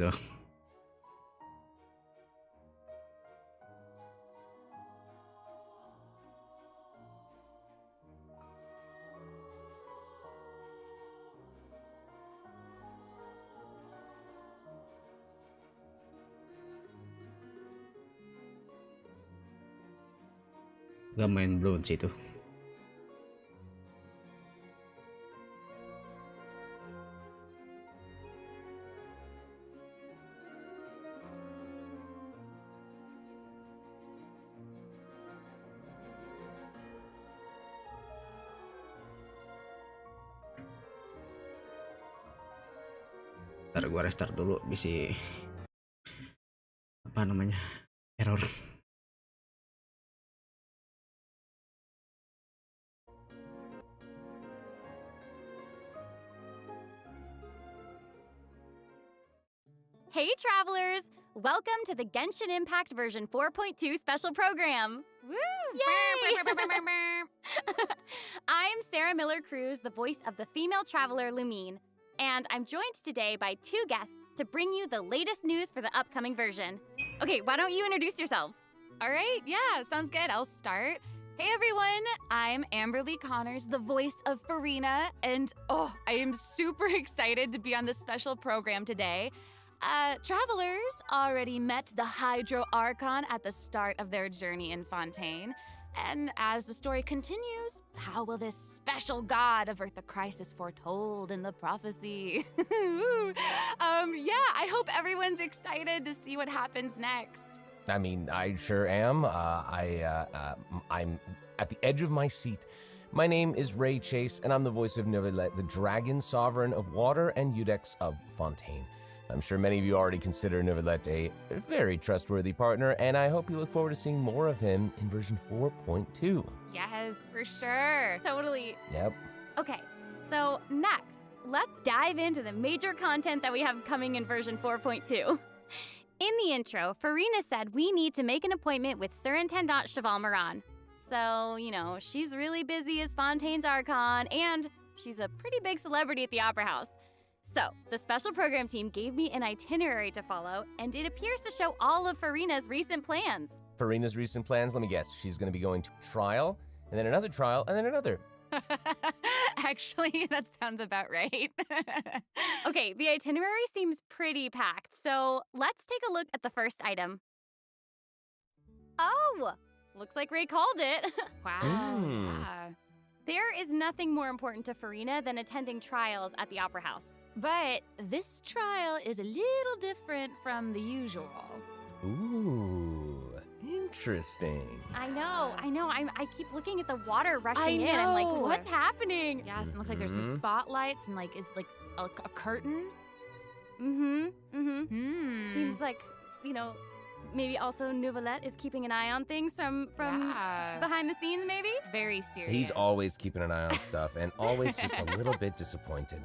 Gak main blood sih itu. Ntar gua restart dulu bisa apa namanya error. Hey travelers! Welcome to the Genshin Impact version 4.2 special program. Woo! Yay! I'm Sarah Miller-Cruz, the voice of the female traveler Lumine, and I'm joined today by 2 guests to bring you the latest news for the upcoming version. Okay, why don't you introduce yourselves? All right, yeah, sounds good. I'll start. Hey everyone, I'm Amberly Connors, the voice of Farina, and I am super excited to be on this special program today. Travelers already met the Hydro Archon at the start of their journey in Fontaine. And as the story continues, how will this special god avert the crisis foretold in the prophecy? I hope everyone's excited to see what happens next. I mean, I sure am. I'm at the edge of my seat. My name is Ray Chase, and I'm the voice of Neuvillette, the dragon sovereign of water and Eudex of Fontaine. I'm sure many of you already consider Neuvillette a very trustworthy partner, and I hope you look forward to seeing more of him in version 4.2. Yes, for sure. Totally. Yep. Okay, so next, let's dive into the major content that we have coming in version 4.2. In the intro, Farina said we need to make an appointment with Surintendant Cheval Moran. So, she's really busy as Fontaine's Archon, and she's a pretty big celebrity at the Opera House. So, the special program team gave me an itinerary to follow, and it appears to show all of Farina's recent plans. Farina's recent plans, let me guess. She's going to be going to trial, and then another trial, and then another. Actually, that sounds about right. Okay, the itinerary seems pretty packed, so let's take a look at the first item. Oh, looks like Ray called it. Wow. Yeah. There is nothing more important to Farina than attending trials at the Opera House. But this trial is a little different from the usual. Ooh, interesting. I know. I keep looking at the water rushing in. I'm like, what's happening? Yes, it looks like there's some spotlights and it's like a curtain. Seems like, maybe also Neuvillette is keeping an eye on things from behind the scenes, maybe? Very serious. He's always keeping an eye on stuff and always just a little bit disappointed.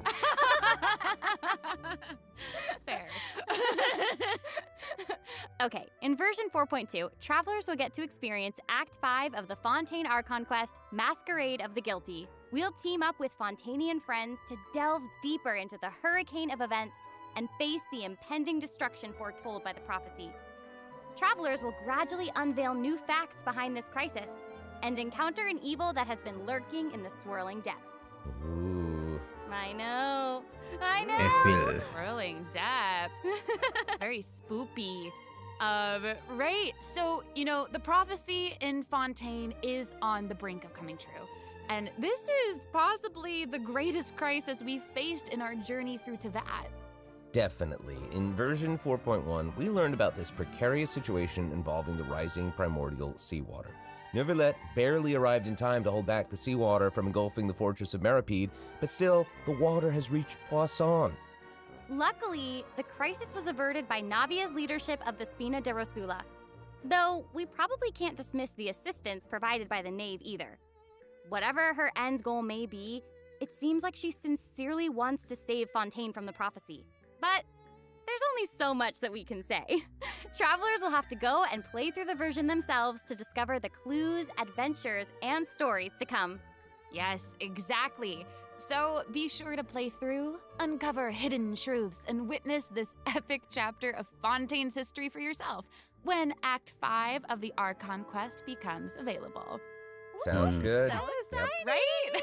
Fair. Okay, in version 4.2, travelers will get to experience Act 5 of the Fontaine Archon quest, Masquerade of the Guilty. We'll team up with Fontainian friends to delve deeper into the hurricane of events and face the impending destruction foretold by the prophecy. Travelers will gradually unveil new facts behind this crisis and encounter an evil that has been lurking in the swirling depths. Ooh. I know. Swirling depths. Very spoopy. Right, so, the prophecy in Fontaine is on the brink of coming true. And this is possibly the greatest crisis we've faced in our journey through Teyvat. Definitely. In version 4.1, we learned about this precarious situation involving the rising primordial seawater. Neuvillette barely arrived in time to hold back the seawater from engulfing the fortress of Meripede, but still, the water has reached Poisson. Luckily, the crisis was averted by Navia's leadership of the Spina de Rosula. Though, we probably can't dismiss the assistance provided by the Knave either. Whatever her end goal may be, it seems like she sincerely wants to save Fontaine from the prophecy. But there's only so much that we can say. Travelers will have to go and play through the version themselves to discover the clues, adventures, and stories to come. Yes, exactly. So be sure to play through, uncover hidden truths, and witness this epic chapter of Fontaine's history for yourself when Act 5 of the Archon quest becomes available. Sounds good. So exciting! Right?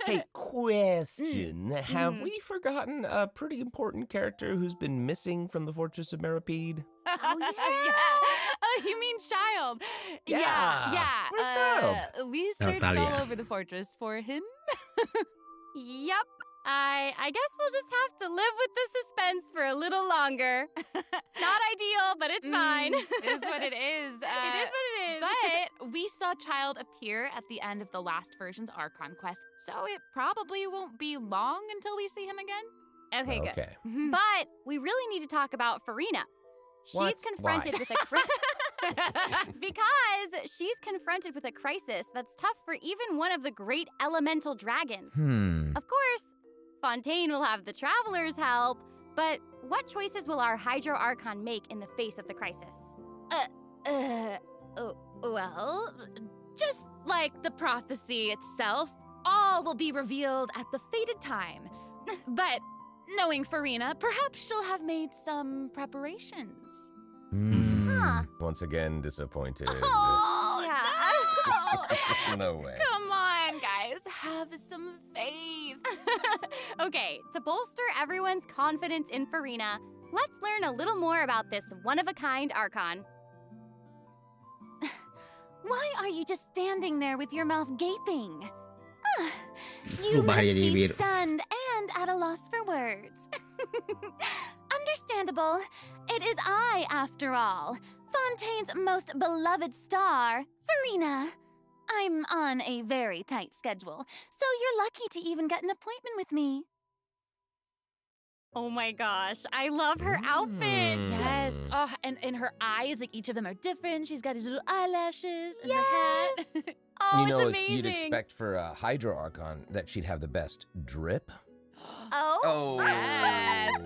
Hey, question. Have we forgotten a pretty important character who's been missing from the Fortress of Meripede? Oh, yeah. Yeah. You mean Child? Yeah. Where's Child? We searched all over the fortress for him. Yep. I guess we'll just have to live with the suspense for a little longer. Not ideal, but it's fine. It is what it is. It is what it is. But we saw Child appear at the end of the last version's Archon quest, so it probably won't be long until we see him again. Okay, good. Okay. But we really need to talk about Farina. What? She's confronted Why? with a because she's confronted with a crisis that's tough for even one of the great elemental dragons. Of course, Fontaine will have the travelers' help, But what choices will our Hydro Archon make in the face of the crisis? Well, just like the prophecy itself, all will be revealed at the fated time. But knowing Farina, perhaps she'll have made some preparations. Once again, disappointed. Oh, yeah. No way. Come on, guys, have some faith. Okay, to bolster everyone's confidence in Farina, let's learn a little more about this one-of-a-kind Archon. Why are you just standing there with your mouth gaping? You must be stunned and at a loss for words. Understandable. It is I, after all, Fontaine's most beloved star, Farina. I'm on a very tight schedule, so you're lucky to even get an appointment with me. Oh my gosh, I love her outfit. Yes. Oh, and her eyes, like each of them are different. She's got these little eyelashes and her hat. Oh, You know, it's amazing. you'd expect for a Hydro Archon that she'd have the best drip. Oh. Yes.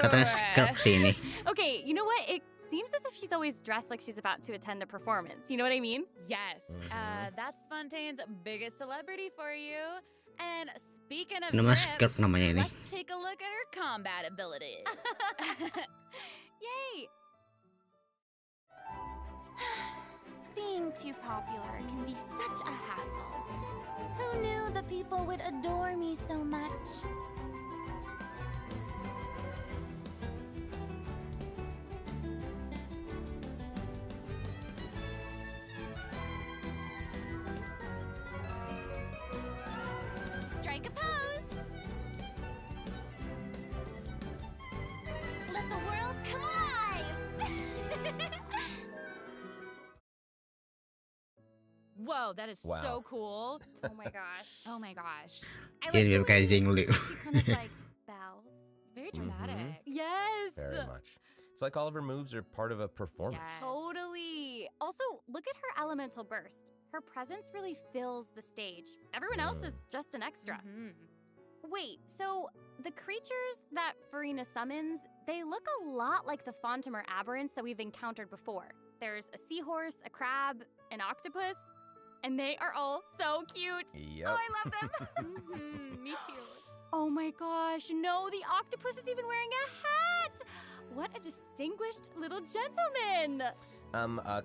Katanya scrub sini. Okay, you know what? It seems as if she's always dressed like she's about to attend a performance. You know what I mean? Yes. That's Fontaine's biggest celebrity for you. And speaking of Nama drip, scrub namanya ini. let's take a look at her combat abilities. Yay! Being too popular can be such a hassle. Who knew the people would adore me so much? Strike a pose! Let the world come alive! Whoa, that is Wow. so cool. Oh my gosh. Oh my gosh. I Ini the biar kayak way Jingli. she kind of like bows. Very dramatic. Yes. Very much. It's like all of her moves are part of a performance. Yes. Totally. Also, look at her elemental burst. Her presence really fills the stage. Everyone else is just an extra. Wait, so the creatures that Farina summons, they look a lot like the Fontimer aberrants that we've encountered before. There's a seahorse, a crab, an octopus, and they are all so cute. Yep. Oh, I love them. Me too. Oh my gosh, no, the octopus is even wearing a hat. What a distinguished little gentleman.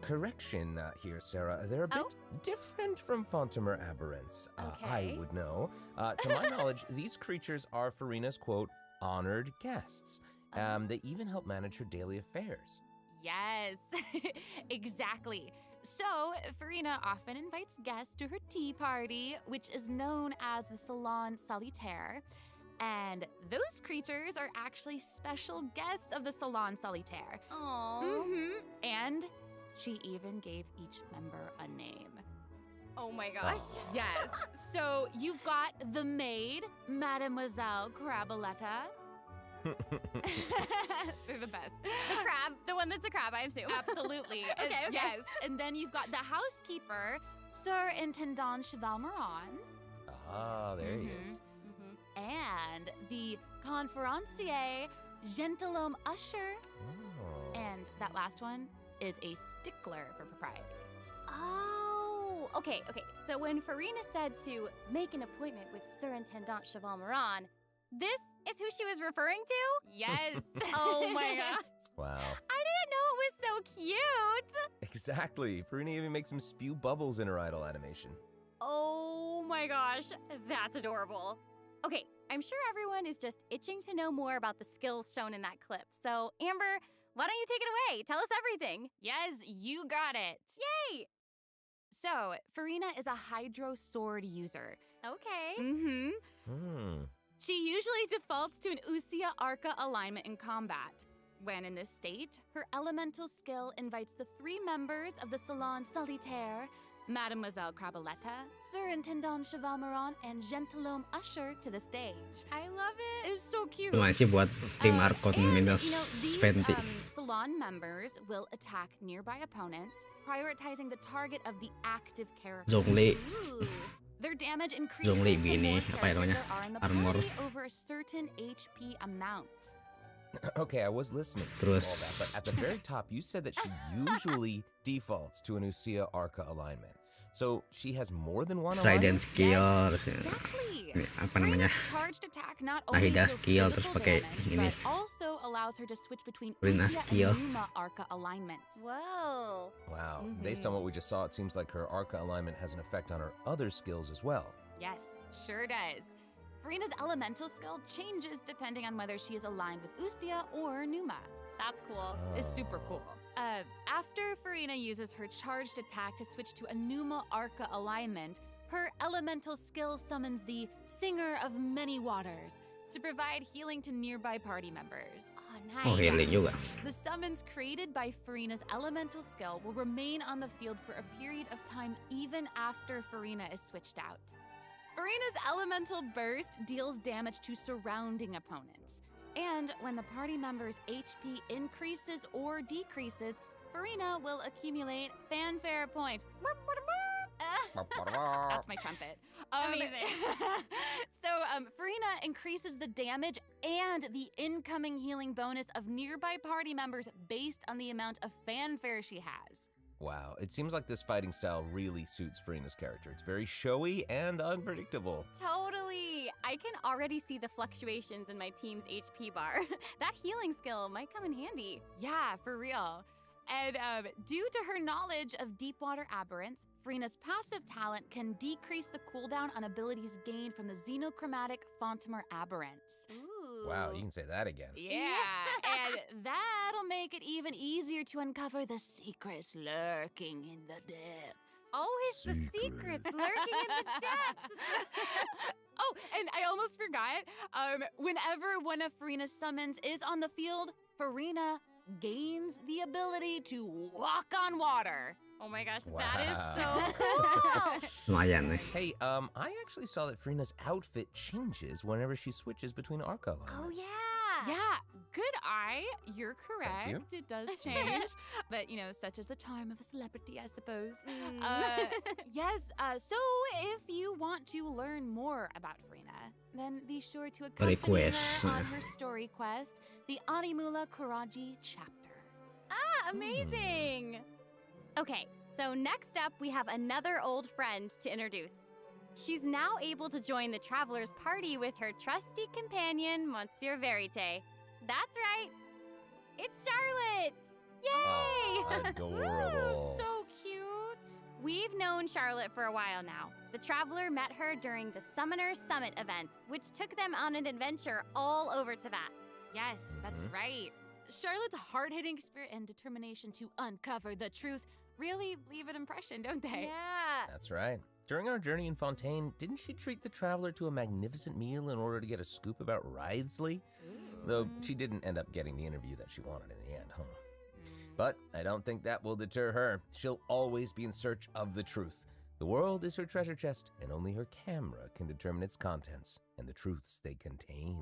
Correction here, Sarah. They're a bit different from Fontimer aberrants. I would know. To my knowledge, these creatures are Farina's, quote, honored guests. They even help manage her daily affairs. Yes, exactly. So, Farina often invites guests to her tea party, which is known as the Salon Solitaire. And those creatures are actually special guests of the Salon Solitaire. Aww. And she even gave each member a name. Oh my gosh. Yes. So you've got the maid, Mademoiselle Craboletta. They're the best. The crab, the one that's a crab, I assume. Absolutely. Okay. Yes. And then you've got the housekeeper, Sir Intendant Cheval Moran. Ah, there he is. And the conférencier, Gentilhomme Usher. Oh. And that last one is a stickler for propriety. Oh, okay. So when Farina said to make an appointment with Sir Intendant Cheval Moran, this is who she was referring to? Yes. Oh my gosh. Wow. I didn't know it was so cute. Exactly. Farina even makes him spew bubbles in her idle animation. Oh my gosh, that's adorable. Okay, I'm sure everyone is just itching to know more about the skills shown in that clip. So, Amber, why don't you take it away? Tell us everything. Yes, you got it. Yay! So, Farina is a Hydro Sword user. Okay. She usually defaults to an Usia Arca alignment in combat. When in this state, her elemental skill invites the 3 members of the Salon Solitaire, Mademoiselle Craboletta, Sir Intendant Cheval Moran, and Gentilhomme Usher to the stage. I love it. It's so cute. Lumayan sih buat tim Archon minus these 20. Salon members will attack nearby opponents, prioritizing the target of the active character. Zhongli. Their damage increases Zhongli the gini, more apa ya characters namanya? there are in the Armor. party over a certain HP amount. Okay, I was listening to all that, but at the very top, you said that she usually defaults to an Usia Arca alignment. So she has more than one Trident alignment? skill, terus Exactly. ini apa namanya? Charged attack not only Nahida deals skill terus physical pakai damage, ini. but also allows her to switch between Rina Usia skill. and Numa Arca alignments. Whoa. Wow. Based on what we just saw, it seems like her Arca alignment has an effect on her other skills as well. Yes, sure does. Farina's elemental skill changes depending on whether she is aligned with Usia or Numa. That's cool. It's super cool. After Farina uses her charged attack to switch to a Numa Arca alignment, her elemental skill summons the Singer of Many Waters to provide healing to nearby party members. Oh, nice. Oh, healing juga. The summons created by Farina's elemental skill will remain on the field for a period of time even after Farina is switched out. Farina's elemental burst deals damage to surrounding opponents. And when the party member's HP increases or decreases, Farina will accumulate fanfare points. That's my trumpet. Amazing. So Farina increases the damage and the incoming healing bonus of nearby party members based on the amount of fanfare she has. Wow, it seems like this fighting style really suits Farina's character. It's very showy and unpredictable. Totally. I can already see the fluctuations in my team's HP bar. That healing skill might come in handy. Yeah, for real. And due to her knowledge of deep-water aberrants, Farina's passive talent can decrease the cooldown on abilities gained from the xenochromatic Fontamer aberrants. Ooh. Wow, you can say that again. Yeah, and that'll make it even easier to uncover the secrets lurking in the depths. Always the secrets lurking in the depths. Oh, and I almost forgot. Whenever one of Farina's summons is on the field, Farina gains the ability to walk on water. Oh my gosh, Wow. that is so cool. Lumayan nih. Hey, I actually saw that Farina's outfit changes whenever she switches between Arca Oh alignments. yeah. Yeah, good eye. You're correct. you. It does change. But, you know, such is the charm of a celebrity, I suppose. Mm. Yes, so if you want to learn more about Farina, then be sure to accompany quest. her on her story quest, the Animula Kuraji chapter. Ah, amazing. Okay, so next up we have another old friend to introduce. She's now able to join the traveler's party with her trusty companion, Monsieur Verite. That's right. It's Charlotte. Yay! Oh, adorable. So cute. We've known Charlotte for a while now. The traveler met her during the Summoner Summit event, which took them on an adventure all over Teyvat. Yes, that's right. Charlotte's hard-hitting spirit and determination to uncover the truth really leave an impression, don't they? Yeah. That's right. During our journey in Fontaine, didn't she treat the traveler to a magnificent meal in order to get a scoop about Ryzen? Though she didn't end up getting the interview that she wanted in the end, huh? But I don't think that will deter her. She'll always be in search of the truth. The world is her treasure chest, and only her camera can determine its contents and the truths they contain.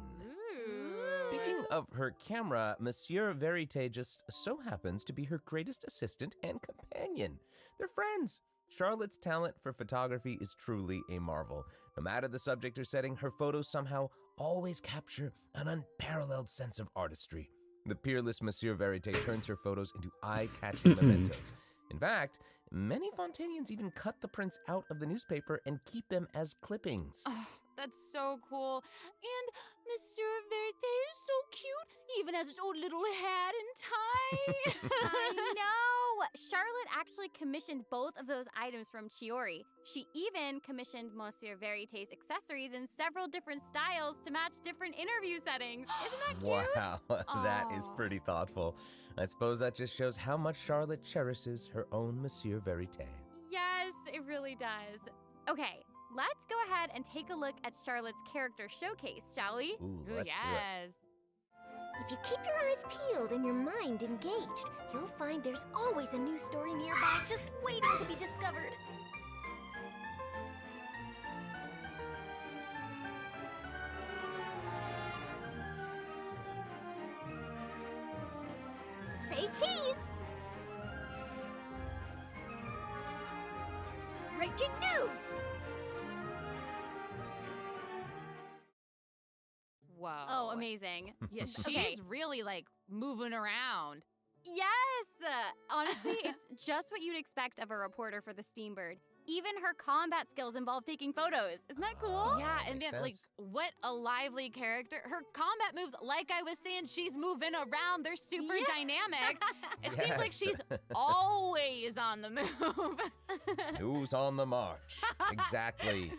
Speaking of her camera, Monsieur Verite just so happens to be her greatest assistant and companion. They're friends. Charlotte's talent for photography is truly a marvel. No matter the subject or setting, her photos somehow always capture an unparalleled sense of artistry. The peerless Monsieur Verite turns her photos into eye-catching mementos. In fact, many Fontainians even cut the prints out of the newspaper and keep them as clippings. Oh, that's so cool. And Monsieur Verite is so cute, even has his own little hat and tie. I know! Charlotte actually commissioned both of those items from Chiori. She even commissioned Monsieur Verite's accessories in several different styles to match different interview settings. Isn't that cute? Wow, that is pretty thoughtful. I suppose that just shows how much Charlotte cherishes her own Monsieur Verite. Yes, it really does. Okay, let's go ahead and take a look at Charlotte's character showcase, shall we? Ooh, let's do it. If you keep your eyes peeled and your mind engaged, you'll find there's always a new story nearby just waiting to be discovered. Say cheese! Breaking news! Whoa. Oh, amazing. Yeah, she's Okay. really like moving around. Yes! Honestly, it's just what you'd expect of a reporter for the Steambird. Even her combat skills involve taking photos. Isn't that cool? Yeah, and makes then like sense. what a lively character. Her combat moves, like I was saying, she's moving around. They're super Yeah. dynamic. It seems like Yes. she's always on the move. Who's on the march? Exactly.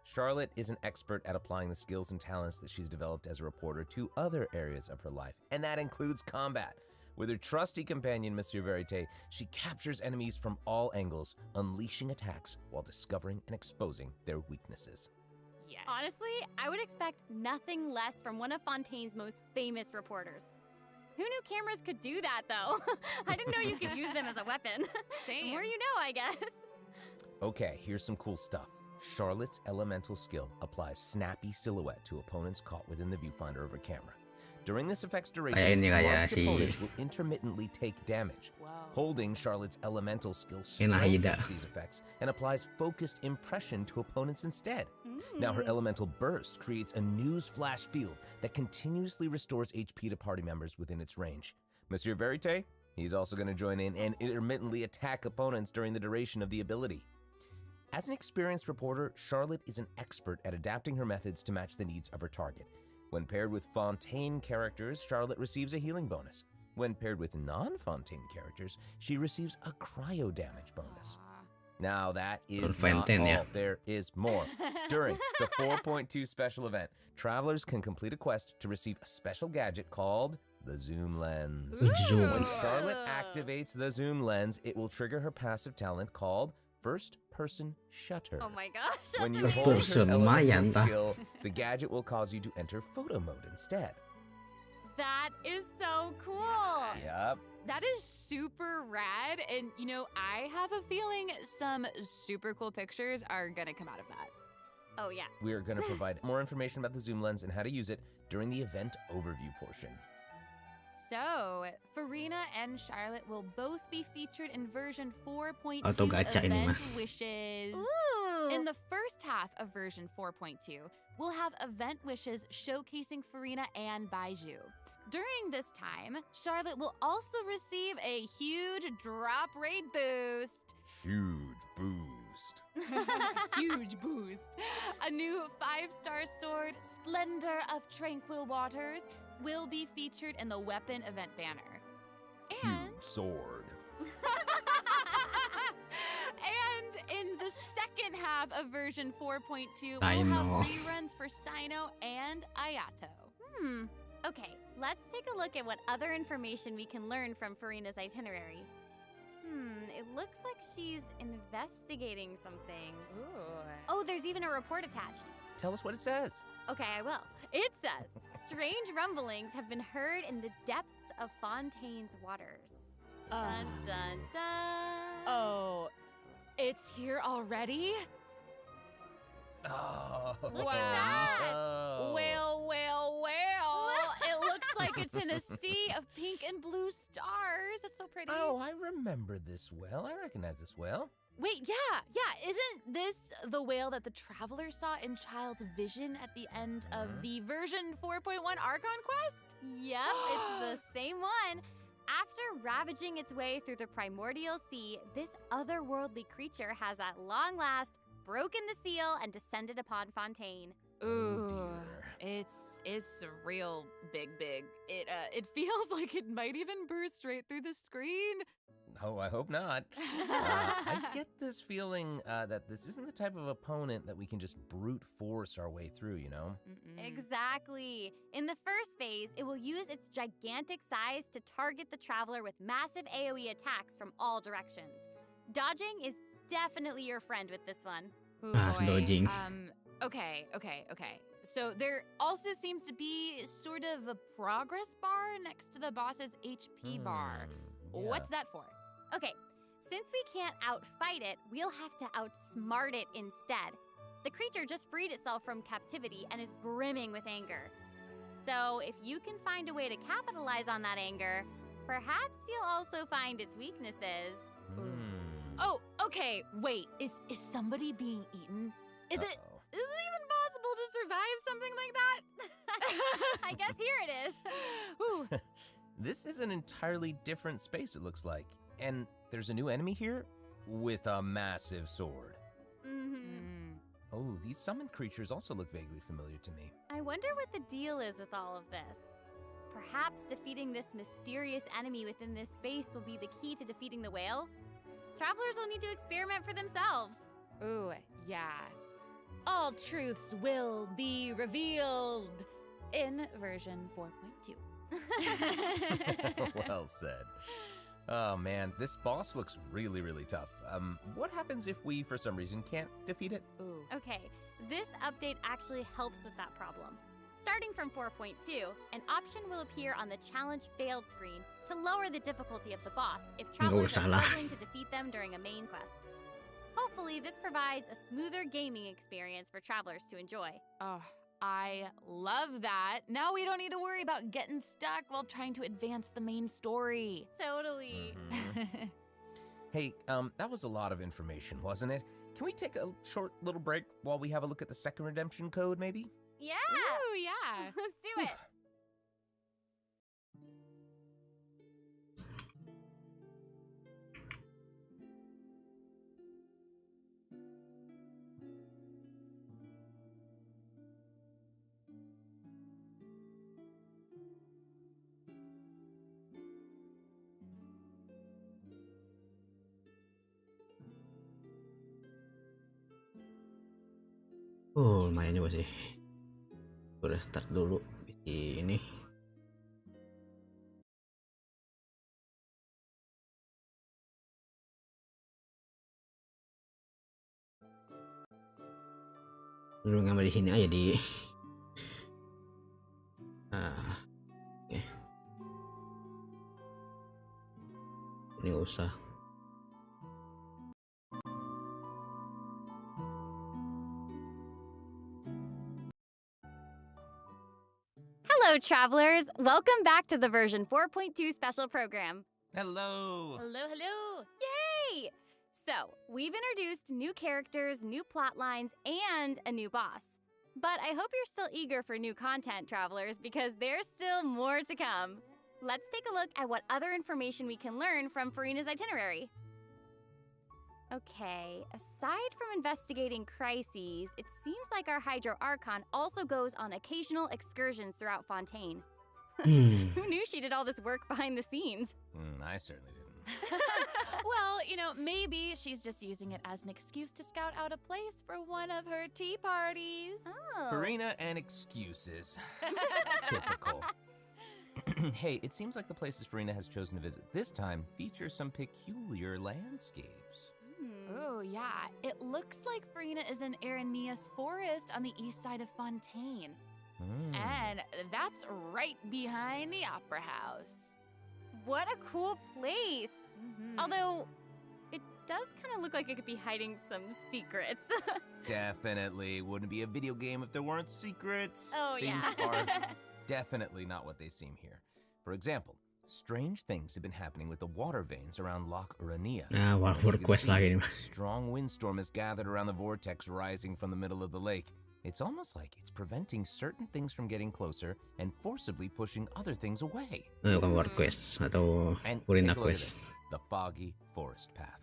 Charlotte is an expert at applying the skills and talents that she's developed as a reporter to other areas of her life, and that includes combat. With her trusty companion, Monsieur Verite, she captures enemies from all angles, unleashing attacks while discovering and exposing their weaknesses. Yes. Honestly, I would expect nothing less from one of Fontaine's most famous reporters. Who knew cameras could do that, though? I didn't know you could use them as a weapon. The more you know, I guess. Okay, here's some cool stuff. Charlotte's elemental skill applies snappy silhouette to opponents caught within the viewfinder of her camera. During this effect's duration, Kayak ini kayak marked si opponents will intermittently take damage. Holding Charlotte's elemental skill Inahida. strengthens these effects and applies focused impression to opponents instead. Now her elemental burst creates a news flash field that continuously restores HP to party members within its range. Monsieur Verite, he's also going to join in and intermittently attack opponents during the duration of the ability. As an experienced reporter, Charlotte is an expert at adapting her methods to match the needs of her target. When paired with Fontaine characters, Charlotte receives a healing bonus. When paired with non-Fontaine characters, she receives a cryo damage bonus. Now that is not Fontaine, all. yeah. There is more. During the 4.2 special event, travelers can complete a quest to receive a special gadget called the Zoom Lens. Zoom. When Charlotte activates the Zoom Lens, it will trigger her passive talent called First Person Shutter. Oh my gosh. When you that's hold amazing. her Lumayan, elemental tah. skill, the gadget will cause you to enter photo mode instead. That is so cool. Yep. That is super rad. And, you know, I have a feeling some super cool pictures are going to come out of that. Oh, yeah. We are going to provide more information about the Zoom Lens and how to use it during the event overview portion. So, Farina and Charlotte will both be featured in version 4.2 Auto gacha ini Event mah. Wishes. Ooh. In the first half of version 4.2, we'll have Event Wishes showcasing Farina and Baiju. During this time, Charlotte will also receive a huge drop rate boost. Huge boost. Huge boost. A new 5-star sword, Splendor of Tranquil Waters, will be featured in the weapon event banner. Huge sword. And in the second half of version 4.2, we'll Sino. have reruns for Sino and Ayato. Okay, let's take a look at what other information we can learn from Farina's itinerary. It looks like she's investigating something. Ooh. Oh, there's even a report attached. Tell us what it says. Okay, I will. It says, strange rumblings have been heard in the depths of Fontaine's waters. Dun, dun, dun. Oh, it's here already? Oh. Look at that. no. Well. It looks like it's in a sea of pink and blue stars. That's so pretty. Oh, I remember this well. I recognize this well. Wait, yeah. Isn't this the whale that the traveler saw in Child's vision at the end of the version 4.1 Archon quest? Yep, it's the same one. After ravaging its way through the primordial sea, this otherworldly creature has at long last broken the seal and descended upon Fontaine. Ooh, dear. it's real big. It feels like it might even burst straight through the screen. Oh, I hope not. I get this feeling that this isn't the type of opponent that we can just brute force our way through, you know? Exactly. In the first phase, it will use its gigantic size to target the traveler with massive AoE attacks from all directions. Dodging is definitely your friend with this one. Oh, boy. Dodging. Okay. So there also seems to be sort of a progress bar next to the boss's HP bar. Yeah. What's that for? Okay, since we can't outfight it, we'll have to outsmart it instead. The creature just freed itself from captivity and is brimming with anger. So if you can find a way to capitalize on that anger, perhaps you'll also find its weaknesses. Oh, okay. Wait, is somebody being eaten? Is it even possible to survive something like that? I guess here it is. Ooh. This is an entirely different space, it looks like. And there's a new enemy here with a massive sword. Oh, these summoned creatures also look vaguely familiar to me. I wonder what the deal is with all of this. Perhaps defeating this mysterious enemy within this space will be the key to defeating the whale? Travelers will need to experiment for themselves. Ooh, yeah. All truths will be revealed in version 4.2. Well said. Oh man, this boss looks really, really tough. What happens if we, for some reason, can't defeat it? Ooh. Okay, this update actually helps with that problem. Starting from 4.2, an option will appear on the challenge failed screen to lower the difficulty of the boss if travelers are struggling to defeat them during a main quest. Hopefully, this provides a smoother gaming experience for travelers to enjoy. Oh, I love that. Now we don't need to worry about getting stuck while trying to advance the main story. Totally. Hey, that was a lot of information, wasn't it? Can we take a short little break while we have a look at the second redemption code, maybe? Yeah. Ooh, yeah. Let's do it. Oh, lumayan juga sih. Udah start dulu di ini. Dulu ngambil di sini aja di. Oke. Ini nggak usah. Hello, travelers. Welcome back to the version 4.2 special program. Hello. Hello. Yay! So, we've introduced new characters, new plot lines, and a new boss. But I hope you're still eager for new content, travelers, because there's still more to come. Let's take a look at what other information we can learn from Farina's itinerary. Okay, aside from investigating crises, it seems like our Hydro Archon also goes on occasional excursions throughout Fontaine. Who knew she did all this work behind the scenes? I certainly didn't. Well, you know, maybe she's just using it as an excuse to scout out a place for one of her tea parties. Oh. Farina and excuses. Typical. Hey, it seems like the places Farina has chosen to visit this time feature some peculiar landscapes. Oh, yeah. It looks like Farina is in Aranea's forest on the east side of Fontaine. And that's right behind the Opera House. What a cool place! Although, it does kind of look like it could be hiding some secrets. Definitely. Wouldn't be a video game if there weren't secrets. Oh, Things yeah. are definitely not what they seem here. For example, strange things have been happening with the water veins around Loch Urania. Quest lagi nih. A strong windstorm has gathered around the vortex rising from the middle of the lake. It's almost like it's preventing certain things from getting closer and forcibly pushing other things away. Bukan War Quest atau And Purina take a look at Quest. this, the foggy forest path.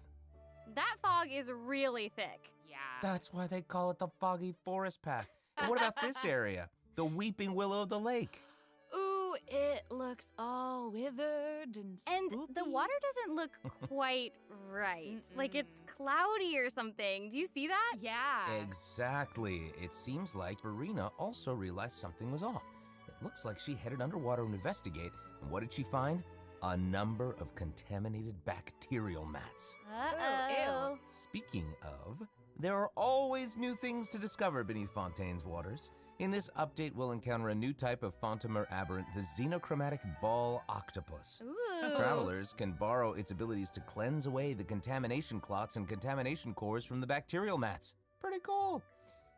That fog is really thick. Yeah. That's why they call it the foggy forest path. And what about this area? The weeping willow of the lake. Ooh, it looks all withered and spooky. The water doesn't look quite right. Like it's cloudy or something. Do you see that? Yeah. Exactly. It seems like Farina also realized something was off. It looks like she headed underwater to investigate, and what did she find? A number of contaminated bacterial mats. Uh-oh. Speaking of, there are always new things to discover beneath Fontaine's waters. In this update, we'll encounter a new type of Fontamer aberrant, the xenochromatic ball octopus. Ooh. Travelers can borrow its abilities to cleanse away the contamination clots and contamination cores from the bacterial mats. Pretty cool.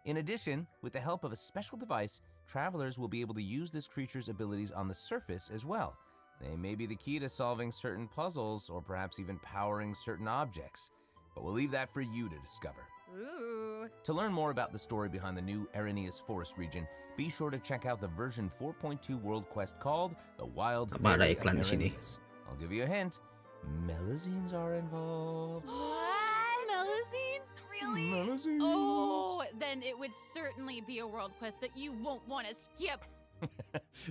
In addition, with the help of a special device, travelers will be able to use this creature's abilities on the surface as well. They may be the key to solving certain puzzles or perhaps even powering certain objects. But we'll leave that for you to discover. Ooh. To learn more about the story behind the new Arrhenius Forest region, be sure to check out the version 4.2 world quest called The Wild Fairy of Arrhenius. I'll give you a hint. Melazines are involved. What? Melazines? Really? Melazines. Oh, then it would certainly be a world quest that you won't want to skip.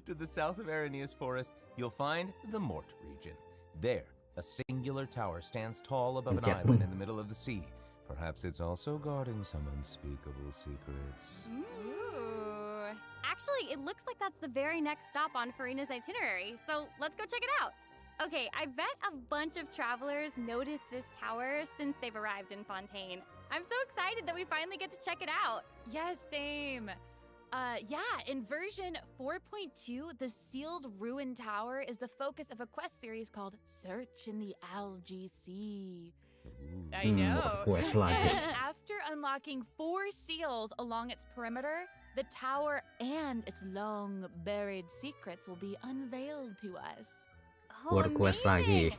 To the south of Arrhenius Forest, you'll find the Mort region. There, a singular tower stands tall above an island in the middle of the sea. Perhaps it's also guarding some unspeakable secrets. Ooh. Actually, it looks like that's the very next stop on Farina's itinerary, so let's go check it out. Okay, I bet a bunch of travelers noticed this tower since they've arrived in Fontaine. I'm so excited that we finally get to check it out. Yes, same. Yeah, in version 4.2, the sealed ruin tower is the focus of a quest series called Search in the Algae Sea. I know. After unlocking 4 seals along its perimeter, the tower and its long buried secrets will be unveiled to us. Oh, amazing.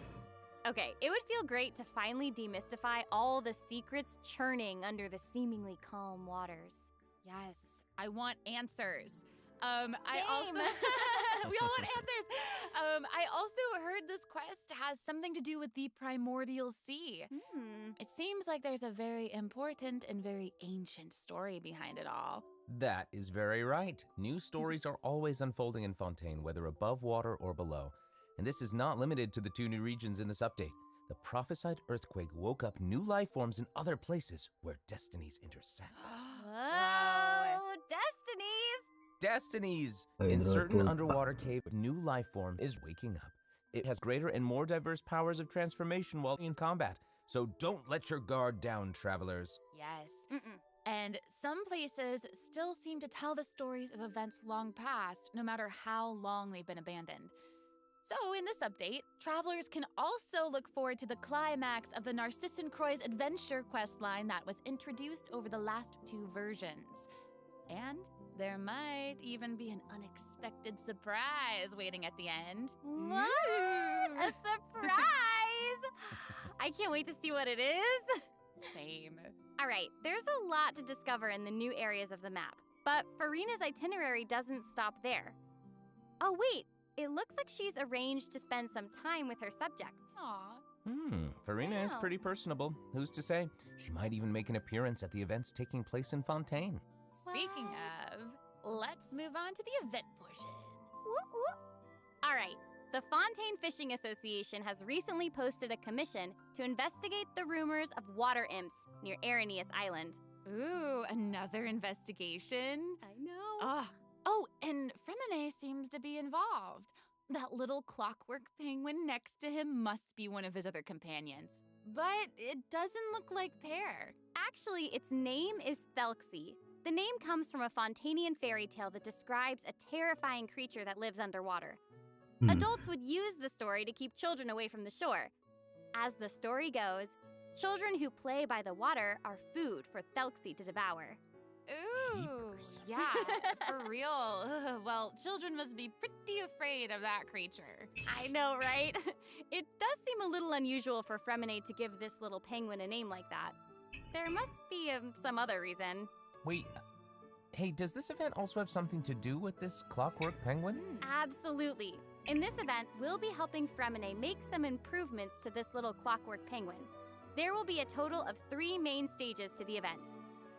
Okay, it would feel great to finally demystify all the secrets churning under the seemingly calm waters. Yes, I want answers. I also Same. we all want answers. I also heard this quest has something to do with the primordial sea. It seems like there's a very important and very ancient story behind it all. That is very right. New stories are always unfolding in Fontaine, whether above water or below. And this is not limited to the 2 new regions in this update. The prophesied earthquake woke up new life forms in other places where destinies intersect. Oh, Destinies! In certain underwater cave, a new life form is waking up. It has greater and more diverse powers of transformation while in combat. So don't let your guard down, travelers. Yes. And some places still seem to tell the stories of events long past, no matter how long they've been abandoned. So in this update, travelers can also look forward to the climax of the Narcissan Croix's adventure questline that was introduced over the last 2 versions. And there might even be an unexpected surprise waiting at the end. What? A surprise! I can't wait to see what it is. Same. All right, there's a lot to discover in the new areas of the map, but Farina's itinerary doesn't stop there. Oh wait, it looks like she's arranged to spend some time with her subjects. Aww. Farina is pretty personable. Who's to say? She might even make an appearance at the events taking place in Fontaine. Speaking of, let's move on to the event portion. Whoop, whoop. All right, the Fontaine Fishing Association has recently posted a commission to investigate the rumors of water imps near Arrhenius Island. Ooh, another investigation? I know. Oh, and Fremine seems to be involved. That little clockwork penguin next to him must be one of his other companions. But it doesn't look like Pear. Actually, its name is Thelxie. The name comes from a Fontanian fairy tale that describes a terrifying creature that lives underwater. Adults would use the story to keep children away from the shore. As the story goes, children who play by the water are food for Thelxie to devour. Ooh, Jeepers. Yeah, for real. Well, children must be pretty afraid of that creature. I know, right? It does seem a little unusual for Fremine to give this little penguin a name like that. There must be some other reason. Wait, hey, does this event also have something to do with this clockwork penguin? Absolutely. In this event, we'll be helping Fremine make some improvements to this little clockwork penguin. There will be a total of 3 main stages to the event.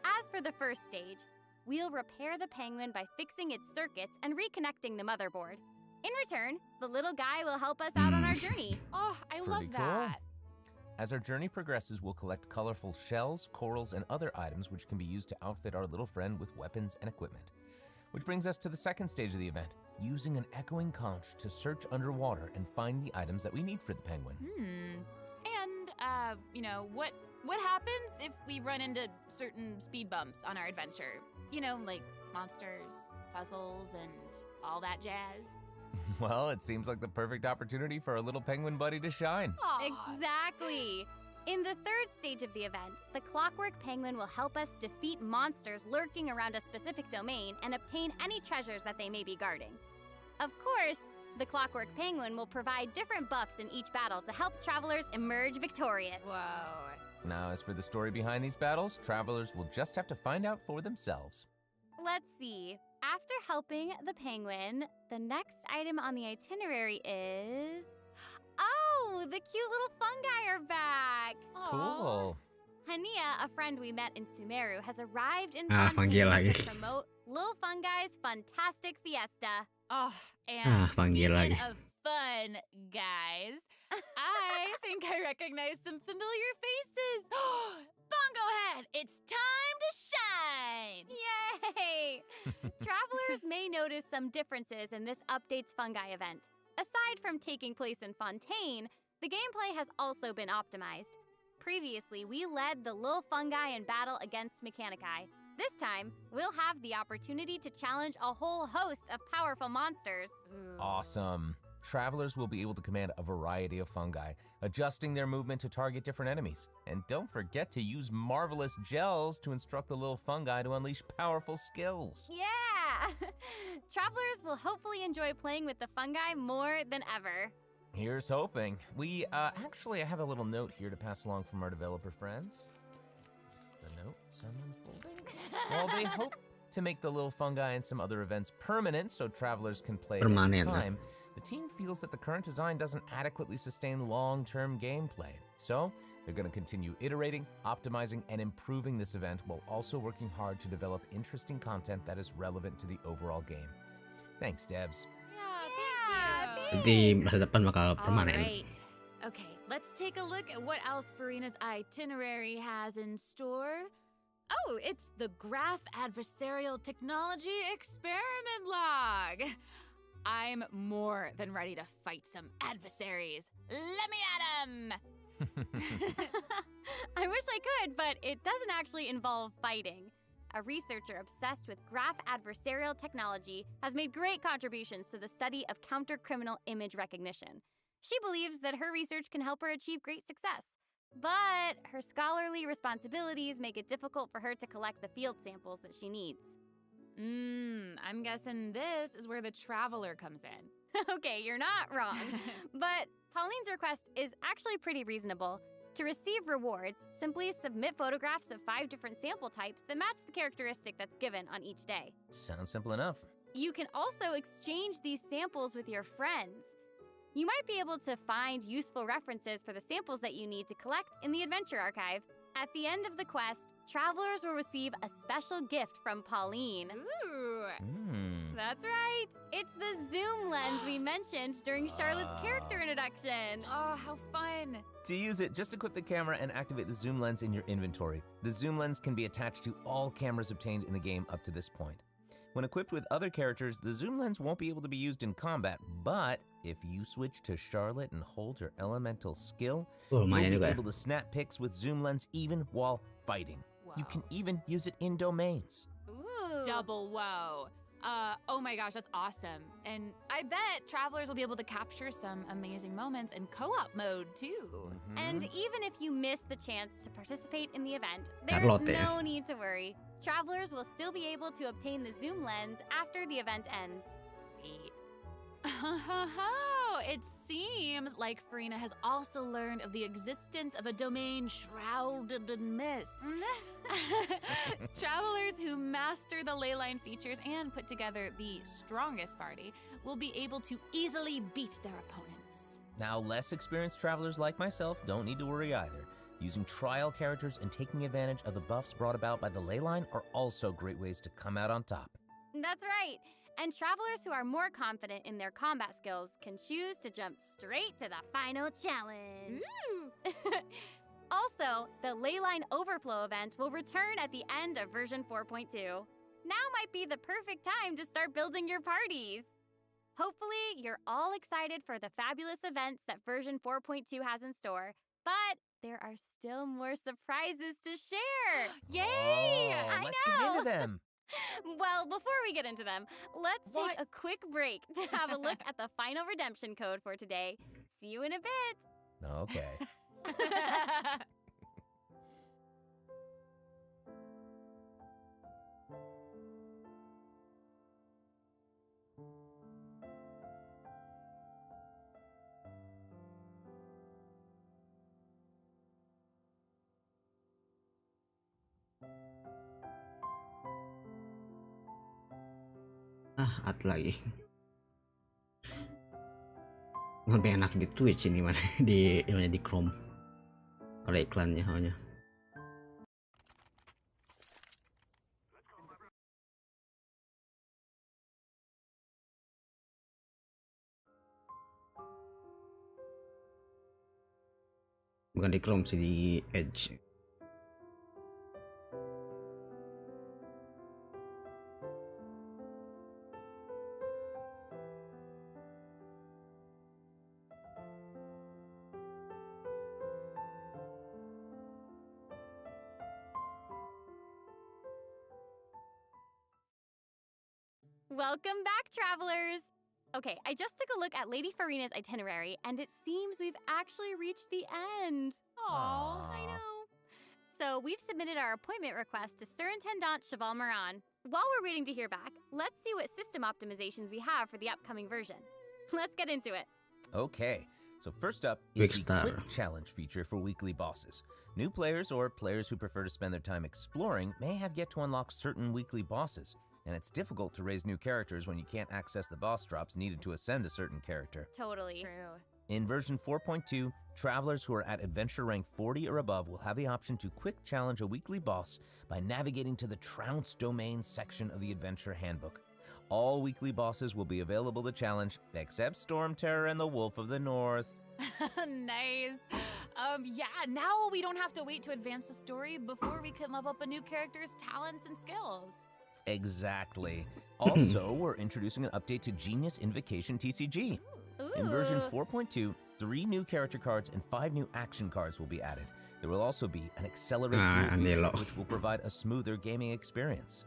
As for the first stage, we'll repair the penguin by fixing its circuits and reconnecting the motherboard. In return, the little guy will help us out on our journey. Oh, I love Pretty that. As our journey progresses, we'll collect colorful shells, corals, and other items which can be used to outfit our little friend with weapons and equipment. Which brings us to the second stage of the event, using an echoing conch to search underwater and find the items that we need for the penguin. And, you know, what happens if we run into certain speed bumps on our adventure? You know, like monsters, puzzles, and all that jazz. Well, it seems like the perfect opportunity for our little penguin buddy to shine. Exactly. In the third stage of the event, the clockwork penguin will help us defeat monsters lurking around a specific domain and obtain any treasures that they may be guarding. Of course, the clockwork penguin will provide different buffs in each battle to help travelers emerge victorious. Whoa. Now, as for the story behind these battles, travelers will just have to find out for themselves. Let's see. After helping the penguin, the next item on the itinerary is... Oh, the cute little fungi are back! Cool. Hania, a friend we met in Sumeru, has arrived in fungi Fontaine lagi. to promote Lil Fungi's Fantastic Fiesta. Oh, and fungi lagi. Of fun, guys, I think I recognize some familiar faces. Bongo Head, it's time to shine! Yay! Travelers may notice some differences in this update's fungi event. Aside from taking place in Fontaine, the gameplay has also been optimized. Previously, we led the Lil Fungi in battle against Mechanici. This time, we'll have the opportunity to challenge a whole host of powerful monsters. Awesome. Travelers will be able to command a variety of fungi, adjusting their movement to target different enemies. And don't forget to use marvelous gels to instruct the little fungi to unleash powerful skills. Yeah! Travelers will hopefully enjoy playing with the fungi more than ever. Here's hoping. Actually, I have a little note here to pass along from our developer friends. It's the note, someone folding? Well, they hope to make the little fungi and some other events permanent so travelers can play at any time. The team feels that the current design doesn't adequately sustain long-term gameplay. So, they're going to continue iterating, optimizing, and improving this event while also working hard to develop interesting content that is relevant to the overall game. Thanks, devs. Di masa depan bakal permanen. Alright. Okay, let's take a look at what else Farina's itinerary has in store. Oh, it's the Graph Adversarial Technology Experiment Log. I'm more than ready to fight some adversaries. Let me at 'em! I wish I could, but it doesn't actually involve fighting. A researcher obsessed with graph adversarial technology has made great contributions to the study of counter-criminal image recognition. She believes that her research can help her achieve great success. But her scholarly responsibilities make it difficult for her to collect the field samples that she needs. I'm guessing this is where the traveler comes in. Okay, you're not wrong. But Pauline's request is actually pretty reasonable. To receive rewards, simply submit photographs of 5 different sample types that match the characteristic that's given on each day. Sounds simple enough. You can also exchange these samples with your friends. You might be able to find useful references for the samples that you need to collect in the Adventure Archive. At the end of the quest, travelers will receive a special gift from Pauline. Ooh! That's right! It's the zoom lens we mentioned during Charlotte's character introduction. Oh, how fun! To use it, just equip the camera and activate the zoom lens in your inventory. The zoom lens can be attached to all cameras obtained in the game up to this point. When equipped with other characters, the zoom lens won't be able to be used in combat, but if you switch to Charlotte and hold her elemental skill, you'll be able to snap pics with zoom lens even while fighting. You can even use it in domains. Ooh. Double whoa. Oh my gosh, that's awesome. And I bet travelers will be able to capture some amazing moments in co-op mode too. And even if you miss the chance to participate in the event, there's no need to worry. Travelers will still be able to obtain the zoom lens after the event ends. Sweet. It seems like Farina has also learned of the existence of a domain shrouded in mist. Travelers who master the leyline features and put together the strongest party will be able to easily beat their opponents. Now, less experienced travelers like myself don't need to worry either. Using trial characters and taking advantage of the buffs brought about by the leyline are also great ways to come out on top. That's right. And travelers who are more confident in their combat skills can choose to jump straight to the final challenge. Also, the Leyline Overflow event will return at the end of version 4.2. Now might be the perfect time to start building your parties. Hopefully, you're all excited for the fabulous events that version 4.2 has in store, but there are still more surprises to share. Yay! Let's get into them. Well, before we get into them, let's take a quick break to have a look at the final redemption code for today. See you in a bit. Okay. Ad lagi. Lebih enak di Twitch ini mana di Chrome. Kalau iklannya hanya. Bukan di Chrome sih, di Edge. Welcome back, travelers! Okay, I just took a look at Lady Farina's itinerary, and it seems we've actually reached the end. Aww, I know. So we've submitted our appointment request to Surintendant Cheval Moran. While we're waiting to hear back, let's see what system optimizations we have for the upcoming version. Let's get into it. Okay, so first up is the Quick Challenge feature for weekly bosses. New players or players who prefer to spend their time exploring may have yet to unlock certain weekly bosses. And it's difficult to raise new characters when you can't access the boss drops needed to ascend a certain character. Totally. True. In version 4.2, travelers who are at adventure rank 40 or above will have the option to quick challenge a weekly boss by navigating to the Trounce Domain section of the adventure handbook. All weekly bosses will be available to challenge, except Storm Terror and the Wolf of the North. Nice. Yeah, now we don't have to wait to advance the story before we can level up a new character's talents and skills. Exactly. Also, we're introducing an update to Genius Invocation TCG. In version 4.2, 3 new character cards and 5 new action cards will be added. There will also be an Accelerate Duel feature, which will provide a smoother gaming experience.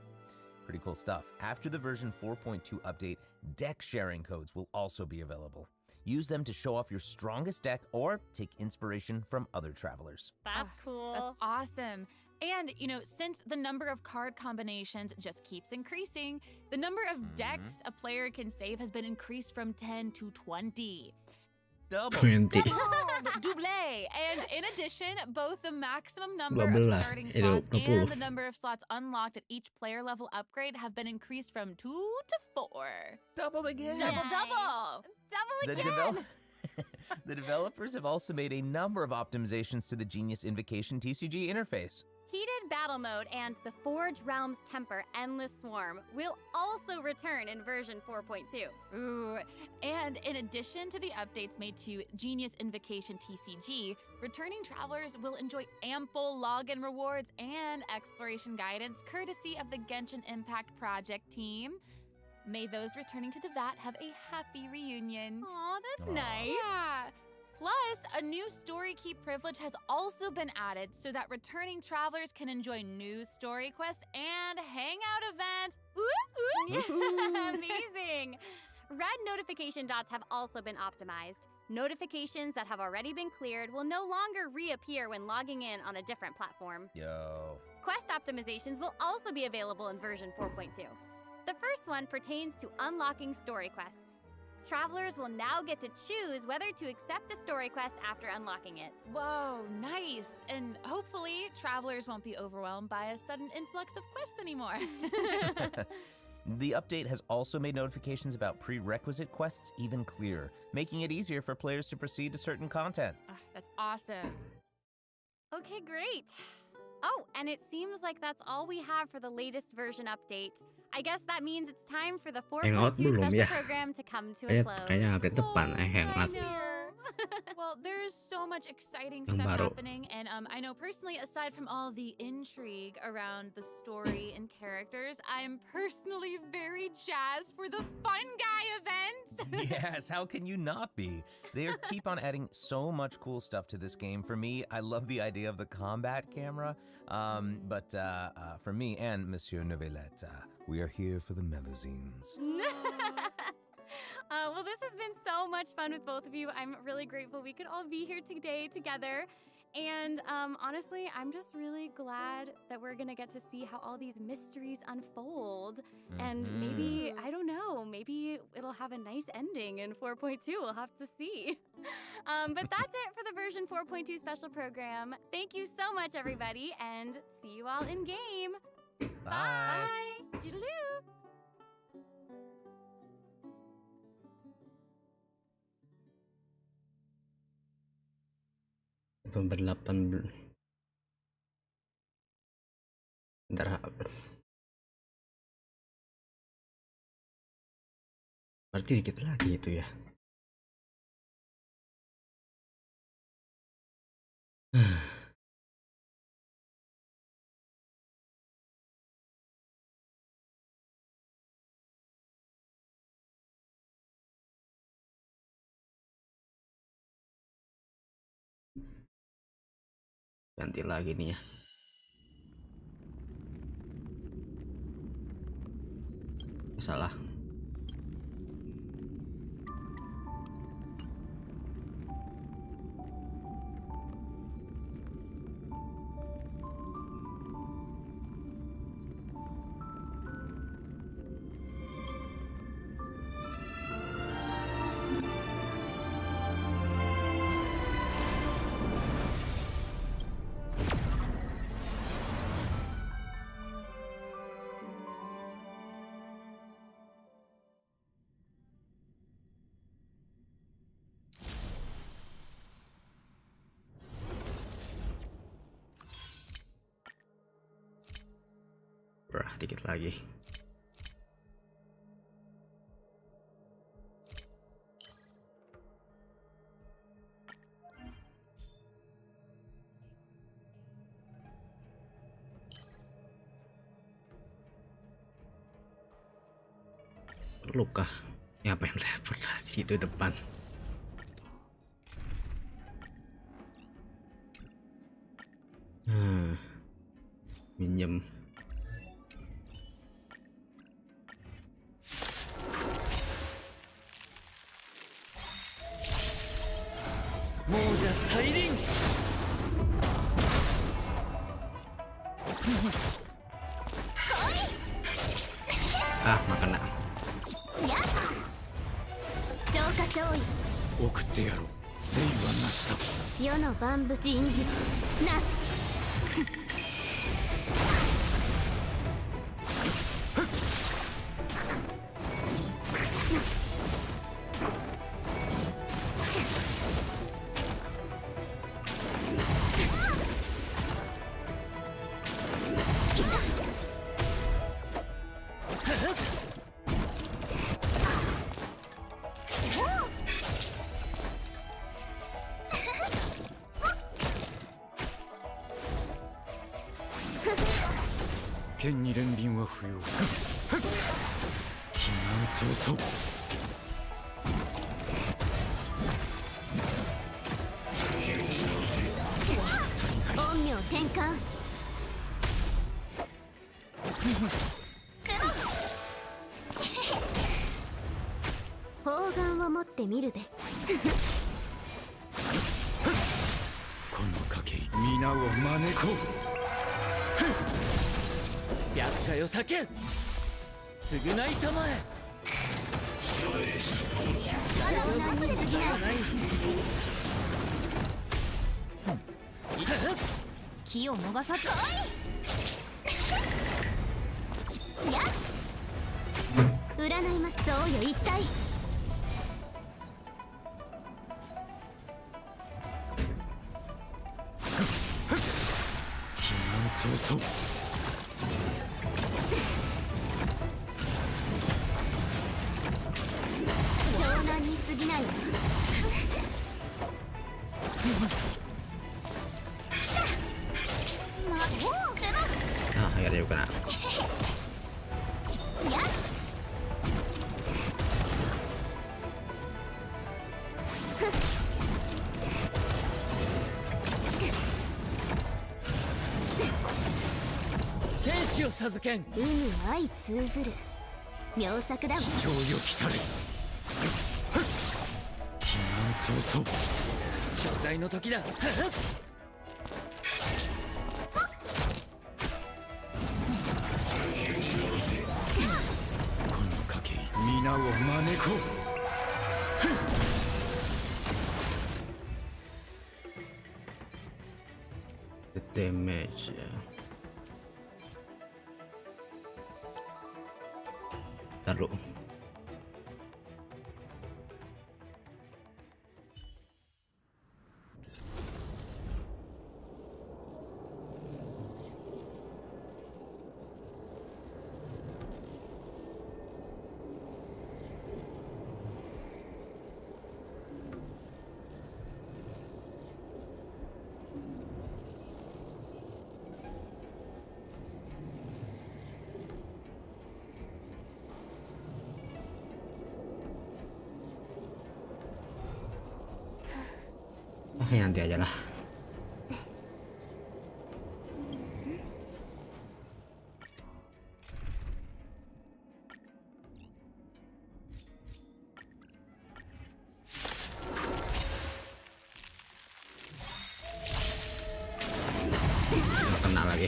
Pretty cool stuff. After the version 4.2 update, deck sharing codes will also be available. Use them to show off your strongest deck or take inspiration from other travelers. That's cool. That's awesome. And, you know, since the number of card combinations just keeps increasing, the number of decks a player can save has been increased from 10 to 20. Double. Double. And in addition, both the maximum number of starting slots and the number of slots unlocked at each player level upgrade have been increased from 2 to 4. Double again. Double. Double again. The developers have also made a number of optimizations to the Genius Invocation TCG interface. Heated Battle Mode and the Forge Realms Temper Endless Swarm will also return in version 4.2. Ooh, and in addition to the updates made to Genius Invocation TCG, returning travelers will enjoy ample login rewards and exploration guidance courtesy of the Genshin Impact Project team. May those returning to Devat have a happy reunion. Aw, that's nice. Yeah. Plus, a new story keep privilege has also been added so that returning travelers can enjoy new story quests and hangout events. Amazing! Red notification dots have also been optimized. Notifications that have already been cleared will no longer reappear when logging in on a different platform. Yo. Quest optimizations will also be available in version 4.2. The first one pertains to unlocking story quests. Travelers will now get to choose whether to accept a story quest after unlocking it. Whoa, nice. And hopefully, travelers won't be overwhelmed by a sudden influx of quests anymore. The update has also made notifications about prerequisite quests even clearer, making it easier for players to proceed to certain content. That's awesome. Okay, great. Oh, and it seems like that's all we have for the latest version update. I guess that means it's time for the 4.2 special program to come to a close. Kayaknya update depan, hangout. Well, there's so much exciting stuff happening, and I know personally, aside from all the intrigue around the story and characters, I'm personally very jazzed for the Fun Guy events. Yes, how can you not be? They keep on adding so much cool stuff to this game. For me, I love the idea of the combat camera, but for me and Monsieur Novelette, we are here for the Melusines. Well, this has been so much fun with both of you. I'm really grateful we could all be here today together. And honestly, I'm just really glad that we're gonna get to see how all these mysteries unfold. And maybe, I don't know, maybe it'll have a nice ending in 4.2. We'll have to see. But that's it for the version 4.2 special program. Thank you so much, everybody, and see you all in game. Bye. Toodaloo. November 18. Bentar. Berarti dikit lagi itu ya. Ganti lagi nih ya. Salah. Dikit lagi. Luka. Ngapain teleport di situ depan? Minjem. Ah, makan nak. 送ってやろう。誠意はなしだ。世の万物人事なす。剣に連輪は不要。避難早々。陰陽転換。砲丸を持ってみるべし。この賭け皆を招こう。厄介を避けん。償いたまえ。気を逃さず。やっ占いますぞよ一体。避難早々。湘南に過ぎないわ。Ah, akhirnya kena.有無相通ずる妙作だわ。主張よ来たれ。避難早々。謝罪の時だ。この賭け皆を招こう。Damage ya. Taruh. ya nanti aja lah. Kena lagi.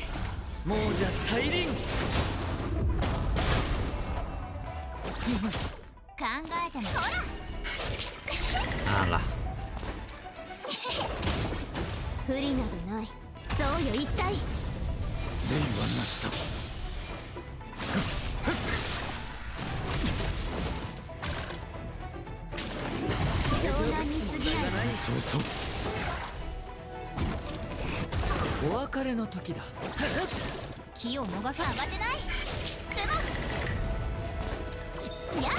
Alah. 不利などない。そうよ一体。全員なした。湘南に過ぎない。そうそう。お別れの時だ。気を逃さ慌てない。やっ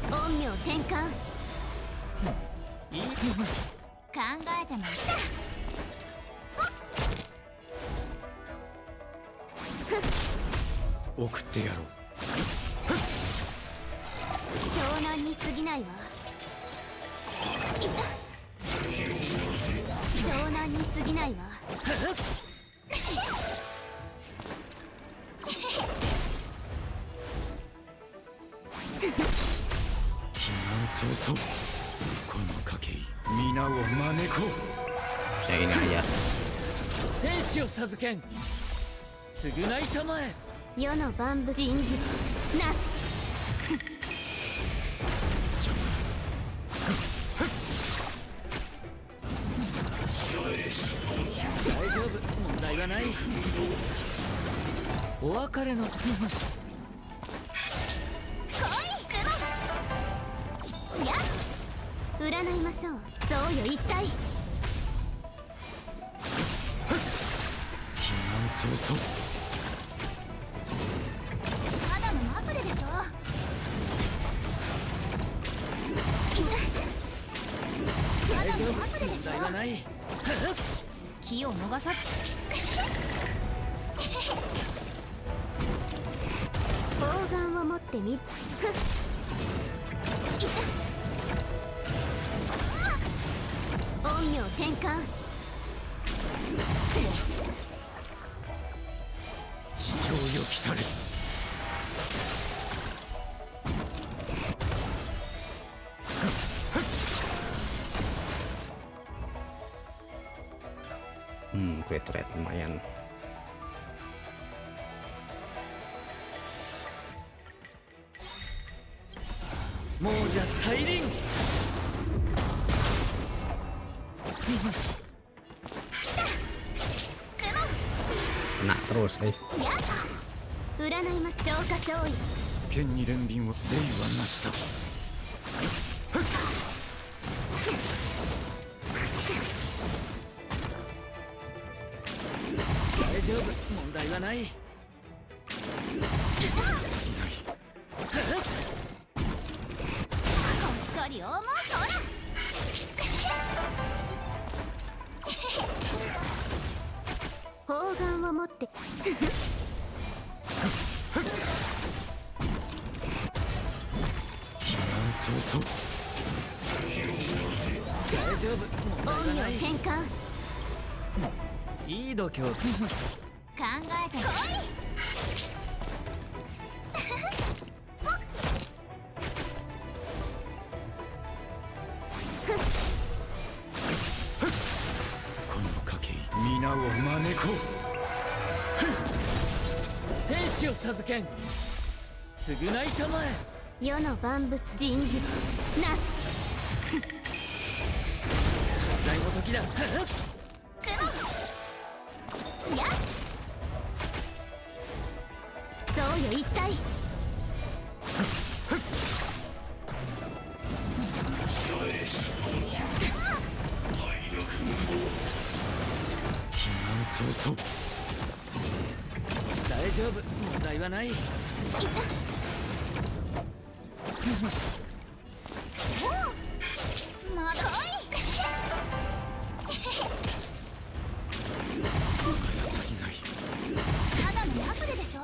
陰陽転換。考えてました。送ってやろう。湘南に過ぎないわ。湘南に過ぎないわ。早々この賭け皆を招こう。 Kayak gini aja. 天使を授けん。償いたまえ。世の万物人事なす。大丈夫、問題はない。お別れの時。占いましょう。そうよ一体。早々。ただのマグレでしょ。大丈夫、問題はない。気を逃さず。砲丸を持ってみ。陰陽転換。地上よ来たれ。Great rate lumayan. Moja Sailing. Kena terus, 占いましょうか勝利。剣に連便をせいはなした。大丈夫、問題はない。こっそり大もうそら。砲丸を持って。そうそう。大丈夫、問題はない。陰陽転換。いい度胸。考えてこい。この賭け皆を招こう。天使を授けん。償いたまえ。世の万物人事なす。謝罪の時だ。やっそうよ一体。そうそう。大丈夫、問題はない。まだただのマグレでしょ。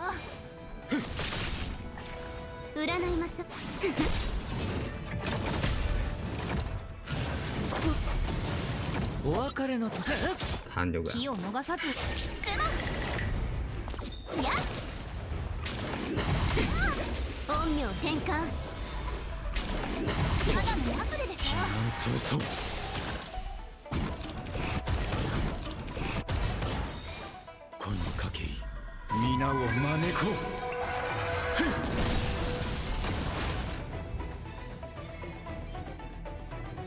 占い Tahan juga. 気を逃さずつまやっ陰陽転換ただのアプリでしょ。この賭け皆を招こ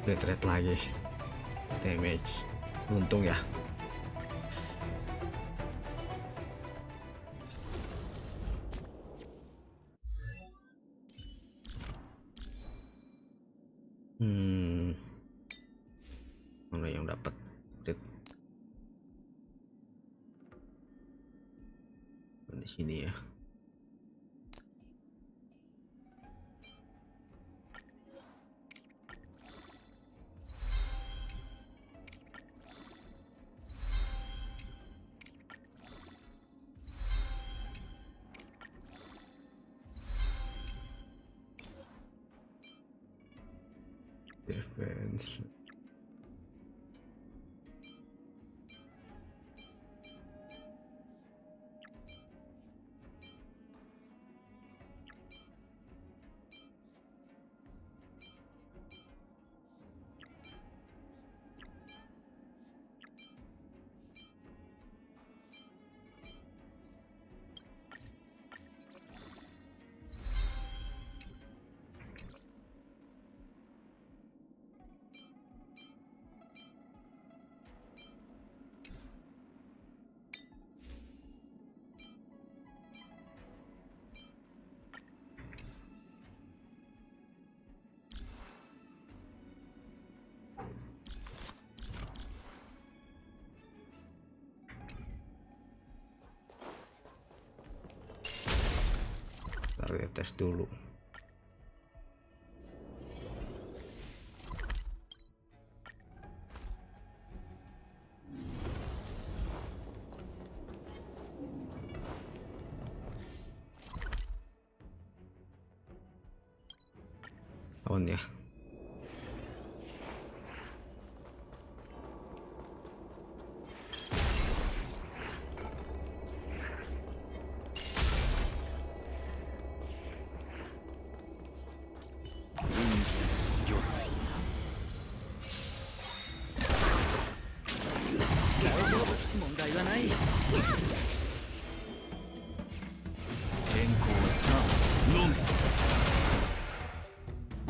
う。 Retreat lagi. Damage. Untung ya. Mana yang dapat di sini ya. Defense. Kita tes dulu. On ya.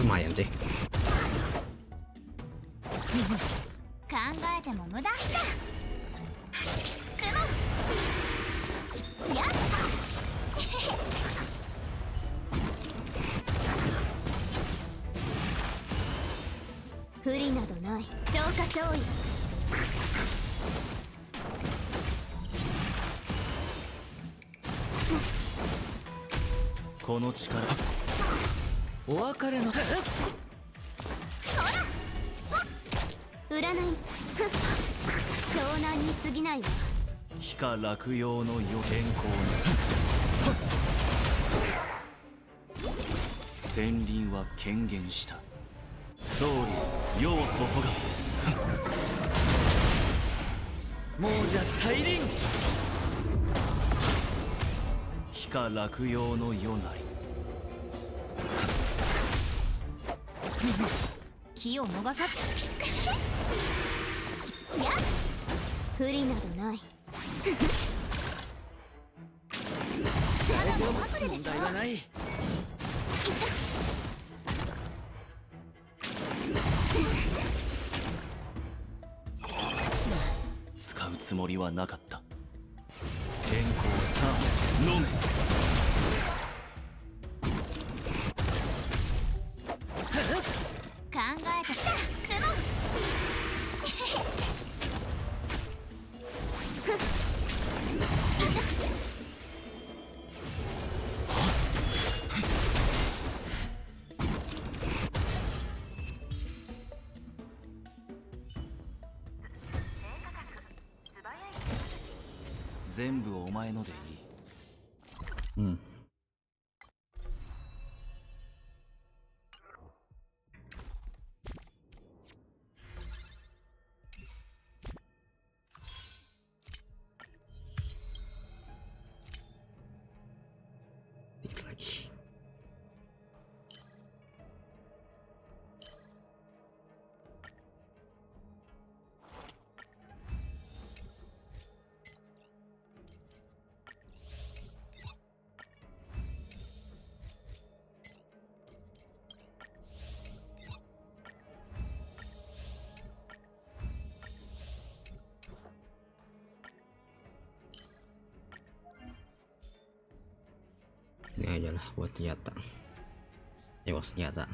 Lumayan sih. 考えても無駄だ。つまやっ不利などない。消化勝利。この力お別れのほら占い湘南に過ぎないわ。非か落葉の予天候に戦輪は権限した。総理世を注がもうじゃ再臨。非か落葉の世なり気を逃さずやっ不利などない。ただのアプリでしょ。問題はない。使うつもりはなかった。天候さあ飲め。考えてきた。つも全部お前のでいい。うん。Ini aja lah buat senjata. Senjata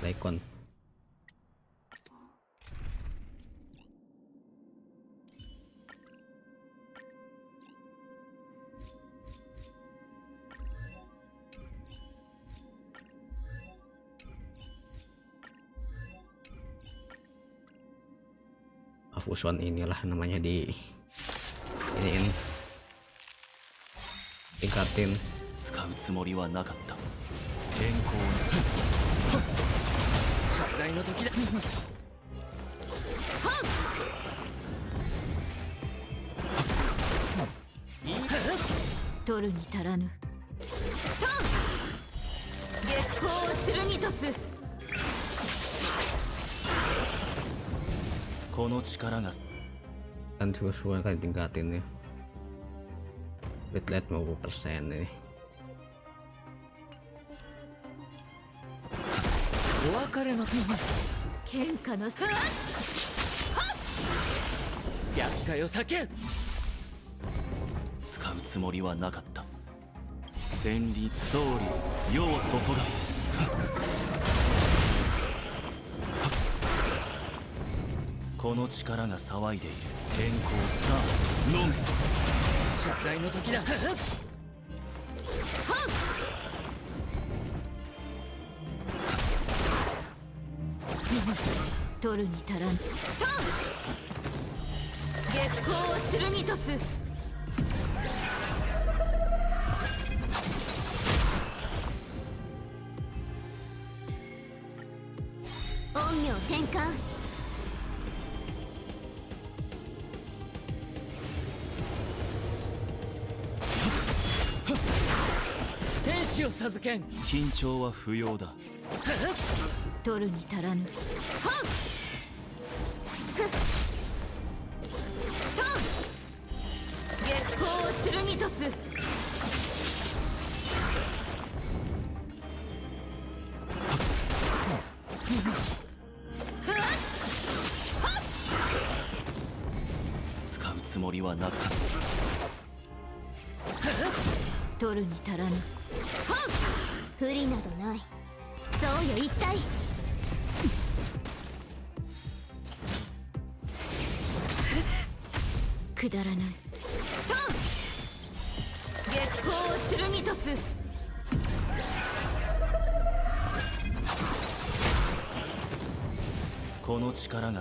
Raikon. Fusion inilah namanya di iniin tingkatin. Kan sesuai kan tingkatin ya. Bitrate 50% ini.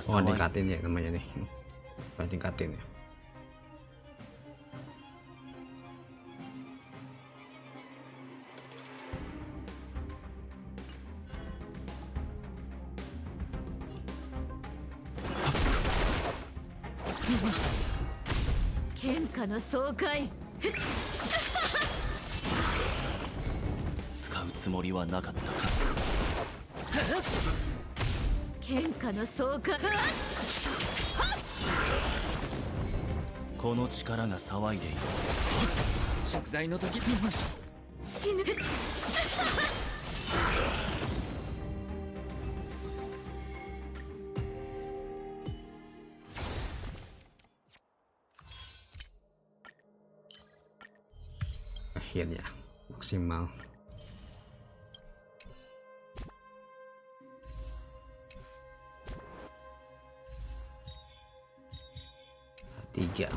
Oh, tingkatin ya namanya nih. Tingkatin ya. Akhirnya maksimal. Tiga.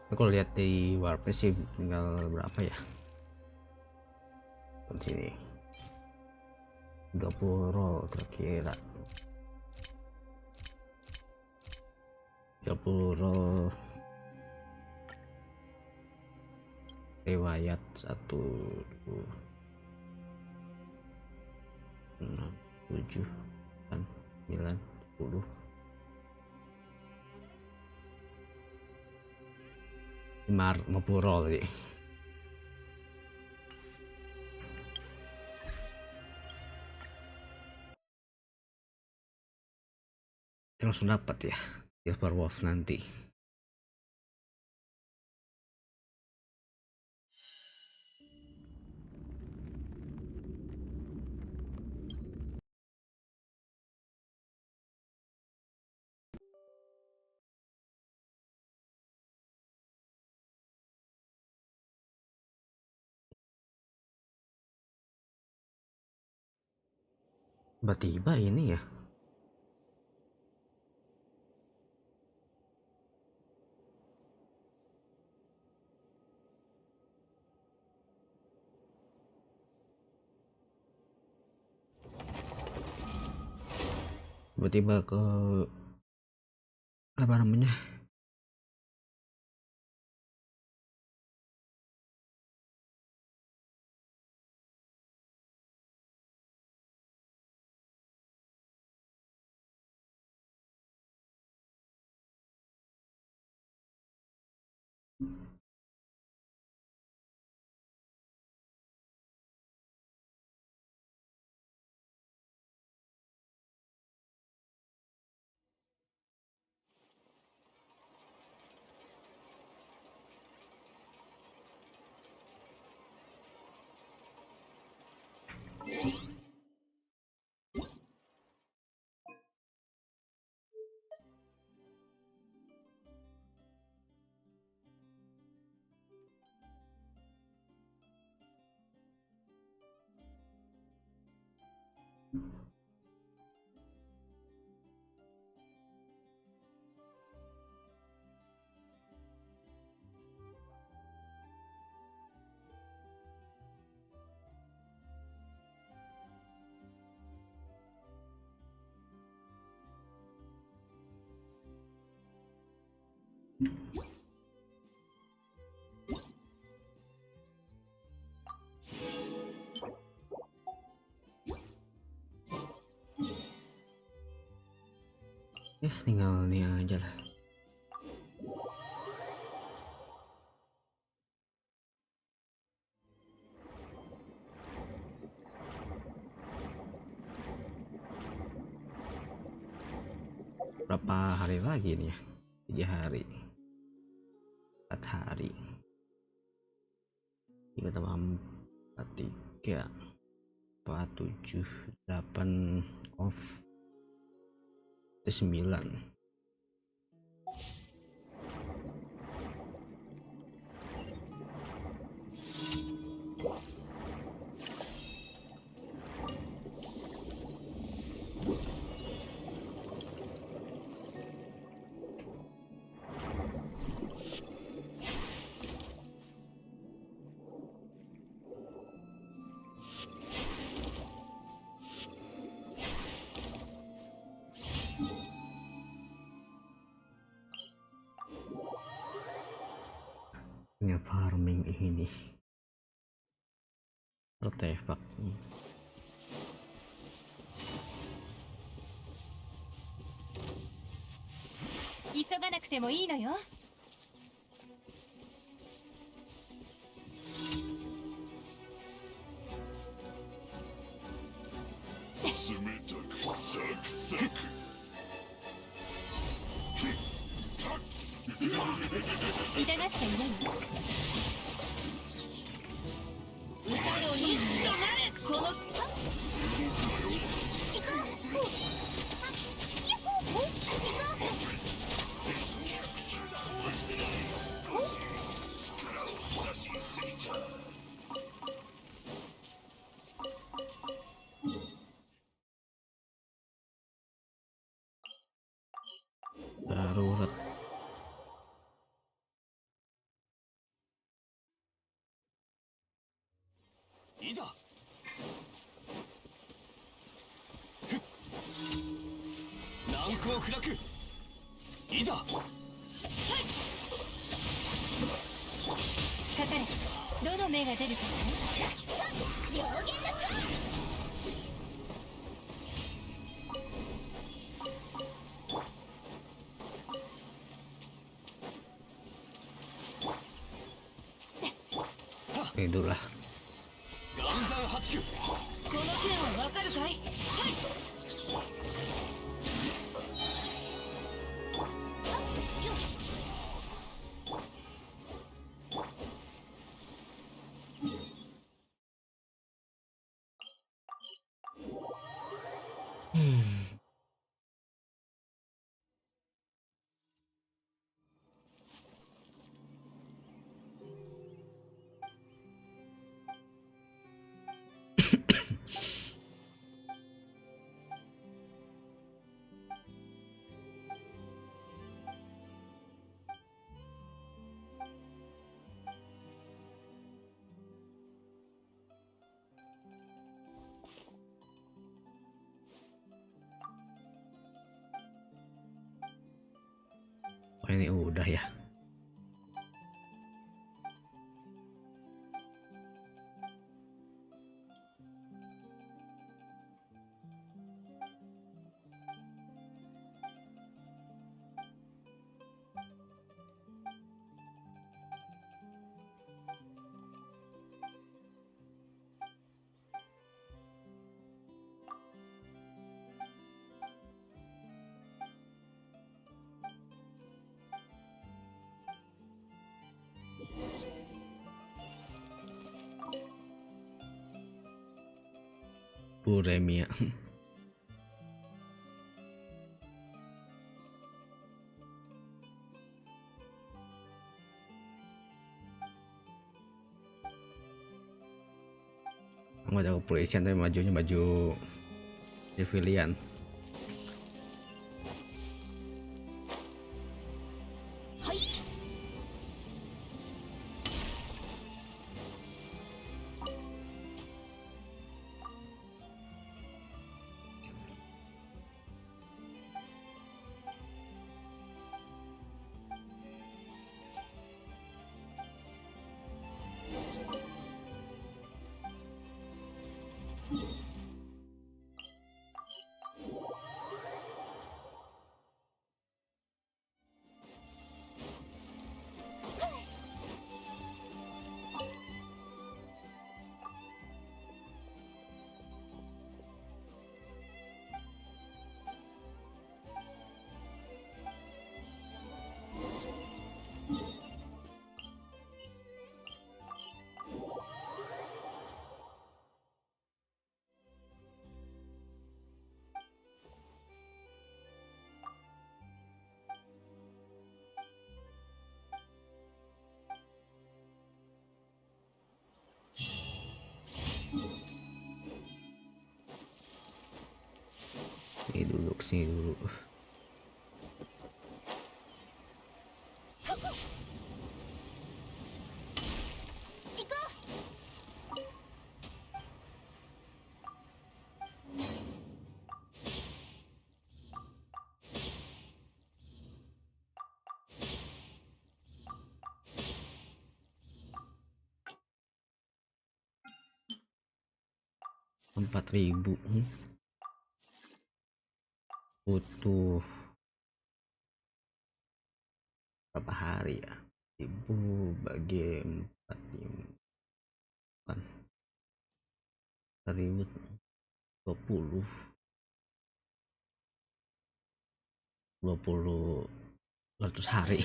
Aku lihat di warpnya sih tinggal berapa ya di sini, 30 roll kira-kira, 30 roll riwayat 1 2 6 7 9 10 50 roll tadi. Langsung dapat ya Silver Wolf nanti. Tiba-tiba ini ya. Tiba-tiba ke apa namanya? Tinggal ini aja lah. Berapa hari lagi nih ya? 3 hari, 4 hari, 3 tambah 4, 3, 4, 7, 8 off, 9. Farming ini artefak. Darurat. Itulah. Oh, ini udah ya. Buremia. Nggak ada kepolisian tapi majunya maju civilian. Sini dulu, kesini dulu. Rp4.000 butuh berapa hari ya? 1000 bagi 4 kan 1020 200 hari.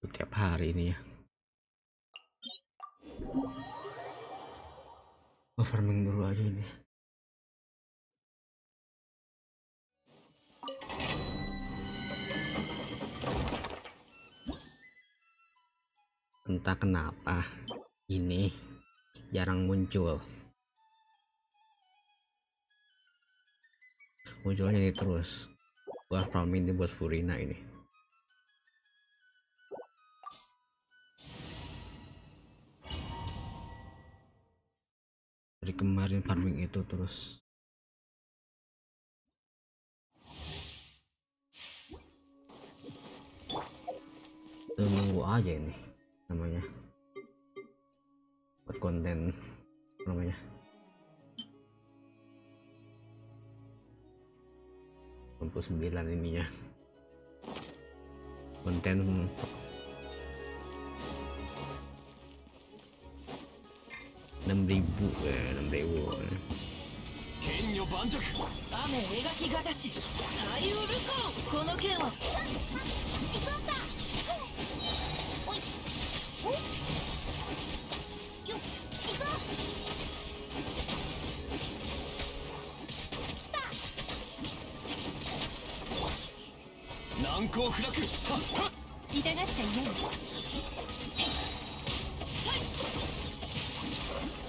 Setiap hari ini ya. Farming dulu aja ini. Entah kenapa ini jarang muncul. Munculnya ini terus. Buat farming ini buat Furina ini. Dari kemarin farming itu terus. Tunggu aja ini namanya buat konten namanya 29 ininya konten $6.000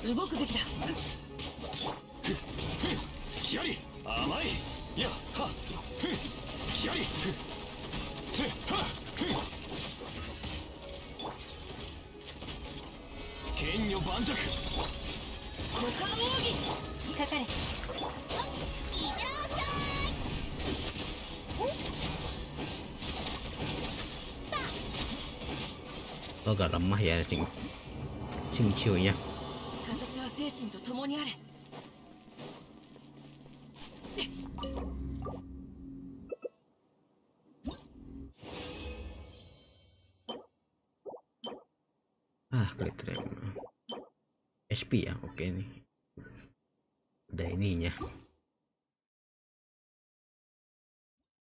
動くべきだ。隙あり甘い。やは隙ありせは剣女盤石。股間奥義。Oh, agak lemah ya sing Chiu-nya. Klik rem SP ya, oke nih udah ininya,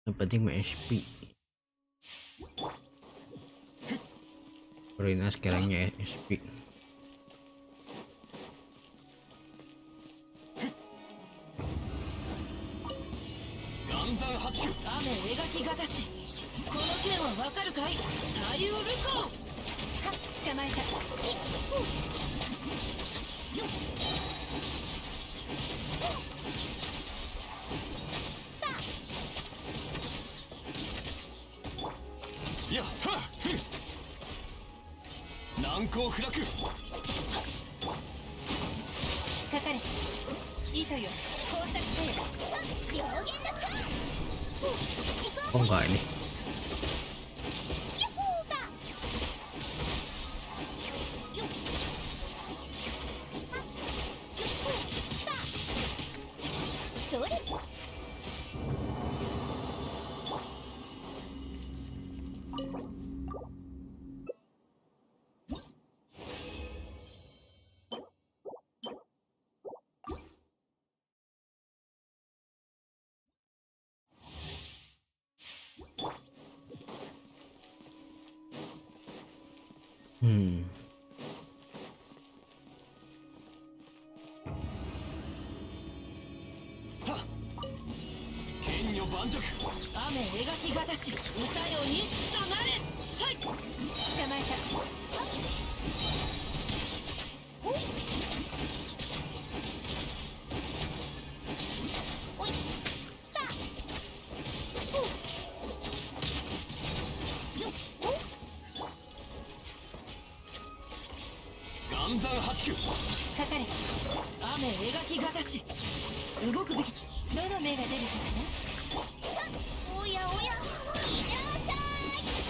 yang penting mah SP. Karena sekarangnya SP. Oh enggak ini.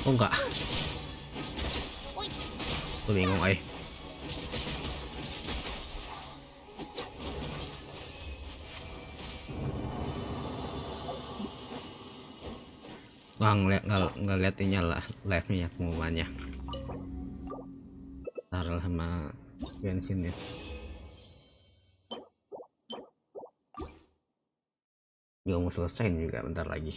Oh enggak, gue bingung ngeliat ini lah live-nya pengumumannya taruh sama genshin ya. Gak mau selesai juga bentar lagi.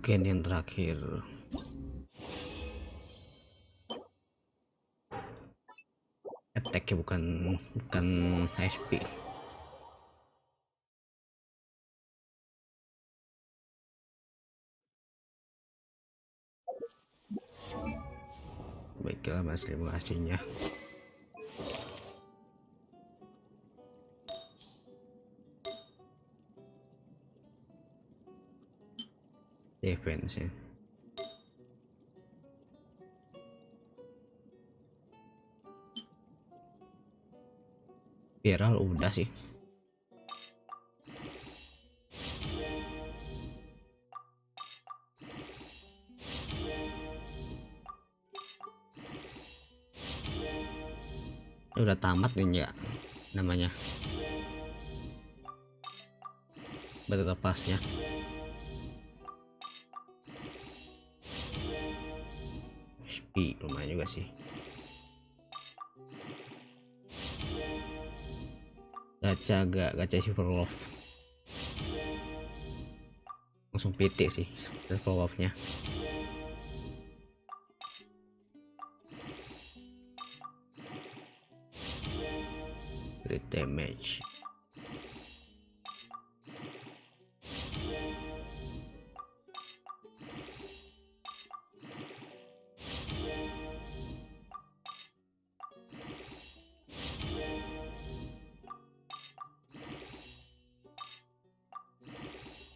Oke, ini yang terakhir. Attack-nya bukan HP. Baiklah mas, terima kasihnya. Defense ya. Viral udah sih. udah tamat nih ya namanya batu topasnya. HP lumayan juga sih. Gacha Super Wolf langsung PT sih Super Wolf-nya. Crit damage.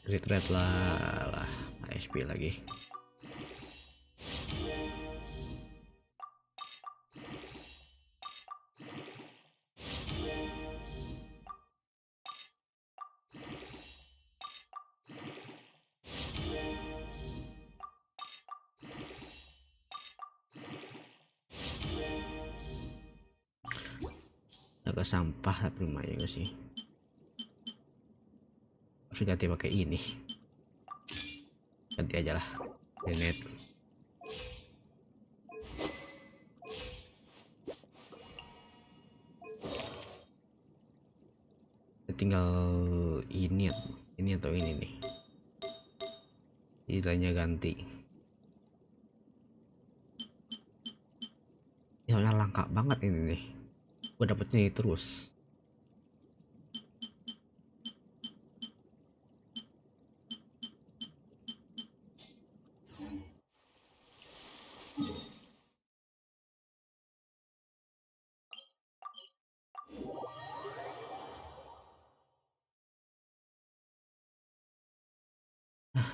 Retreat lah HP lagi. Agak sampah tapi lumayan juga sih. Harus ganti pakai ini. Ganti aja lah. Grenade. Tinggal ini atau ini nih. Nilainya ganti. Soalnya langka banget ini nih. Gue dapetnya ini terus.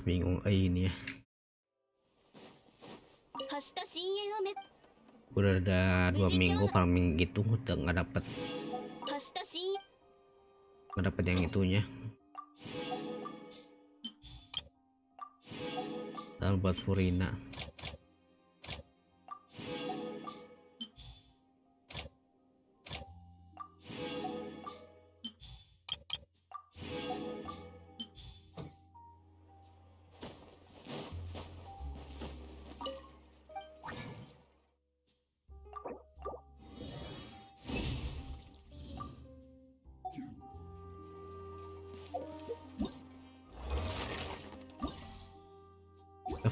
Bingung ini ya. Udah ada 2 minggu farming gitu udah nggak dapet yang itunya. Lalu buat Furina.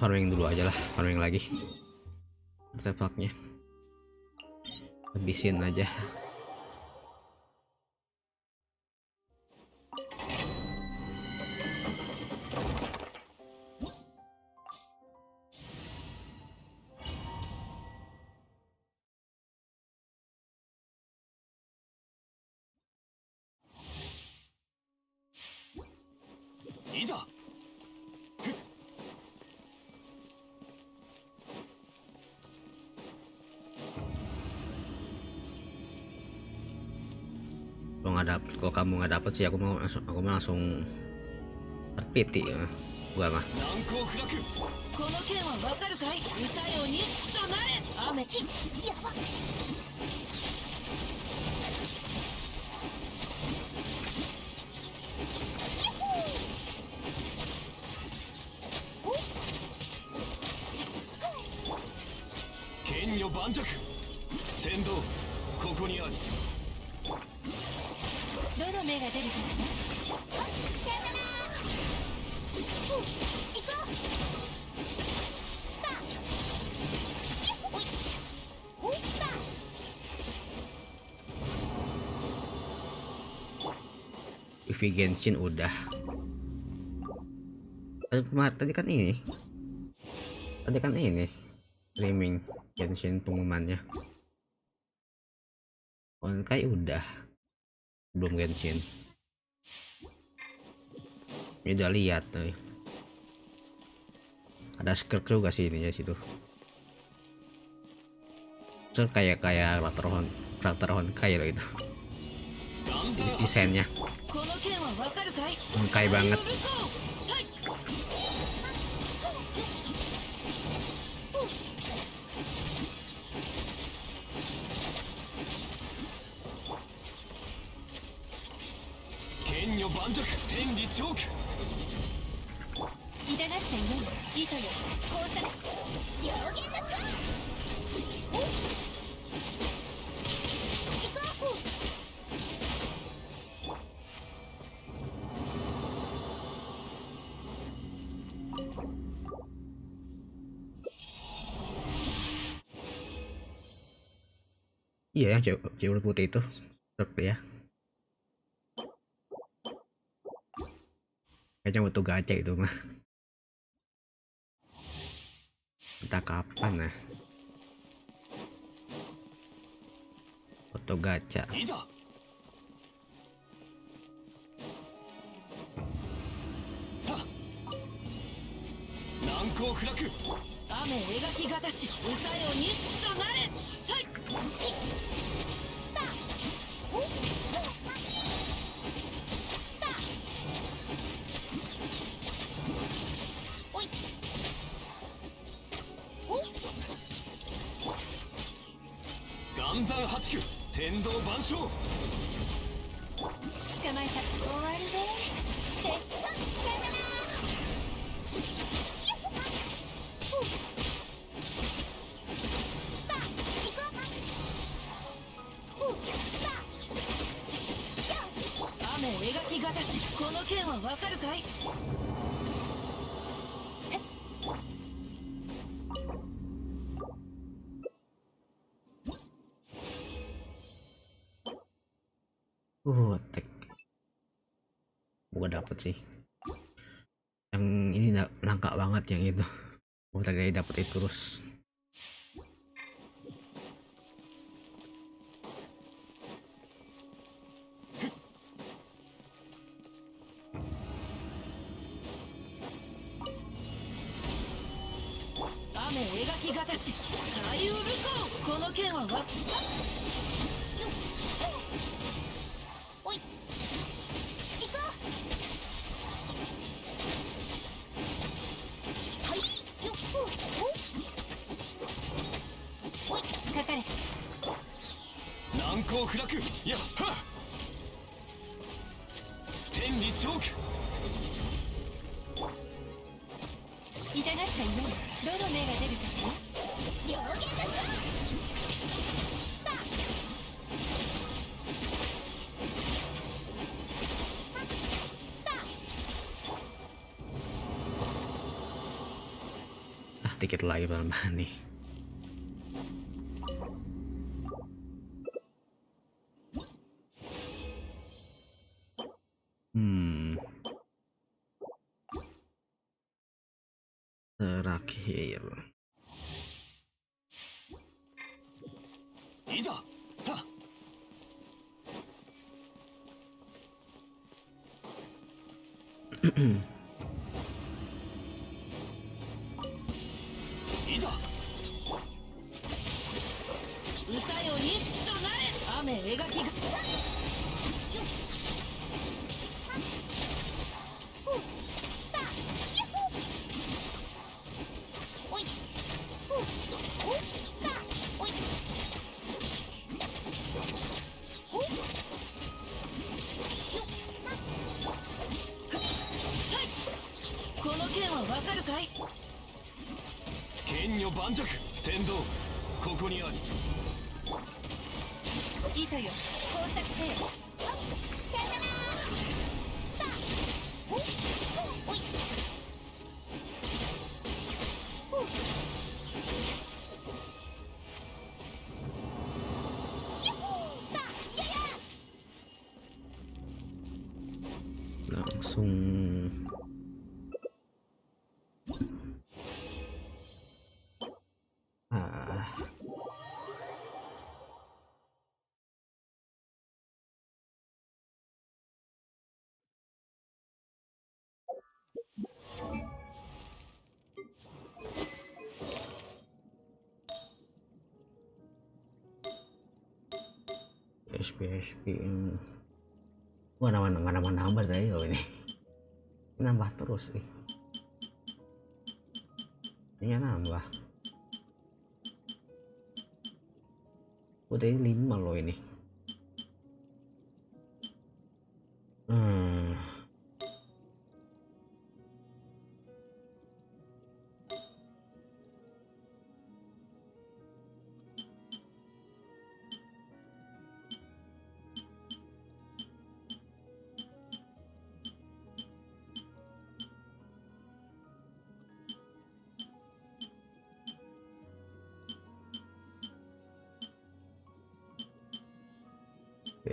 Farming dulu aja lah, farming lagi artefaknya, habisin aja. Kalau kamu nggak dapet sih aku mau langsung terpiti ya gua mah. Genshin udah. Tadi kan ini streaming Genshin pengumumannya. Kayak udah belum Genshin. Ini udah lihat nih. Ada skill juga sih ininya situ. So, kayak karakter Honkai loh itu. Desainnya Honkai banget. Iya yang cewek putih itu ya, kayaknya butuh gacha itu mah, entah kapan nah foto gacha. 難攻不落雨描きがたし歌よ錦となれさい岩山八九天道万象捕まえた終わりでさよなら雨描きがたしこの剣はわかるかいTek gua dapet sih yang ini, langka banget yang itu. Gua tadi dapet itu terus. Ame egaki gatashi Sayu Ruko kono ken wa wa Oi Iko Hai yo Oi kakare 難攻不落やっは天理チョーク痛がった夢どの目が出るかしら表現だぞDikit lagi teman-teman nih. Terakhir. Iza. Ha. Iza. Uta yo nishiki to nare. Ame egaki ga. Langsung SP gua nambah tadi loh ini nambah terus sih, ini nambah udah 5 loh ini.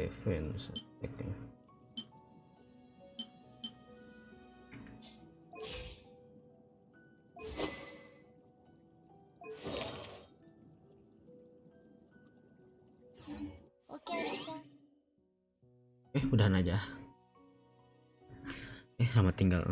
defense. Udahan aja. Sama tinggal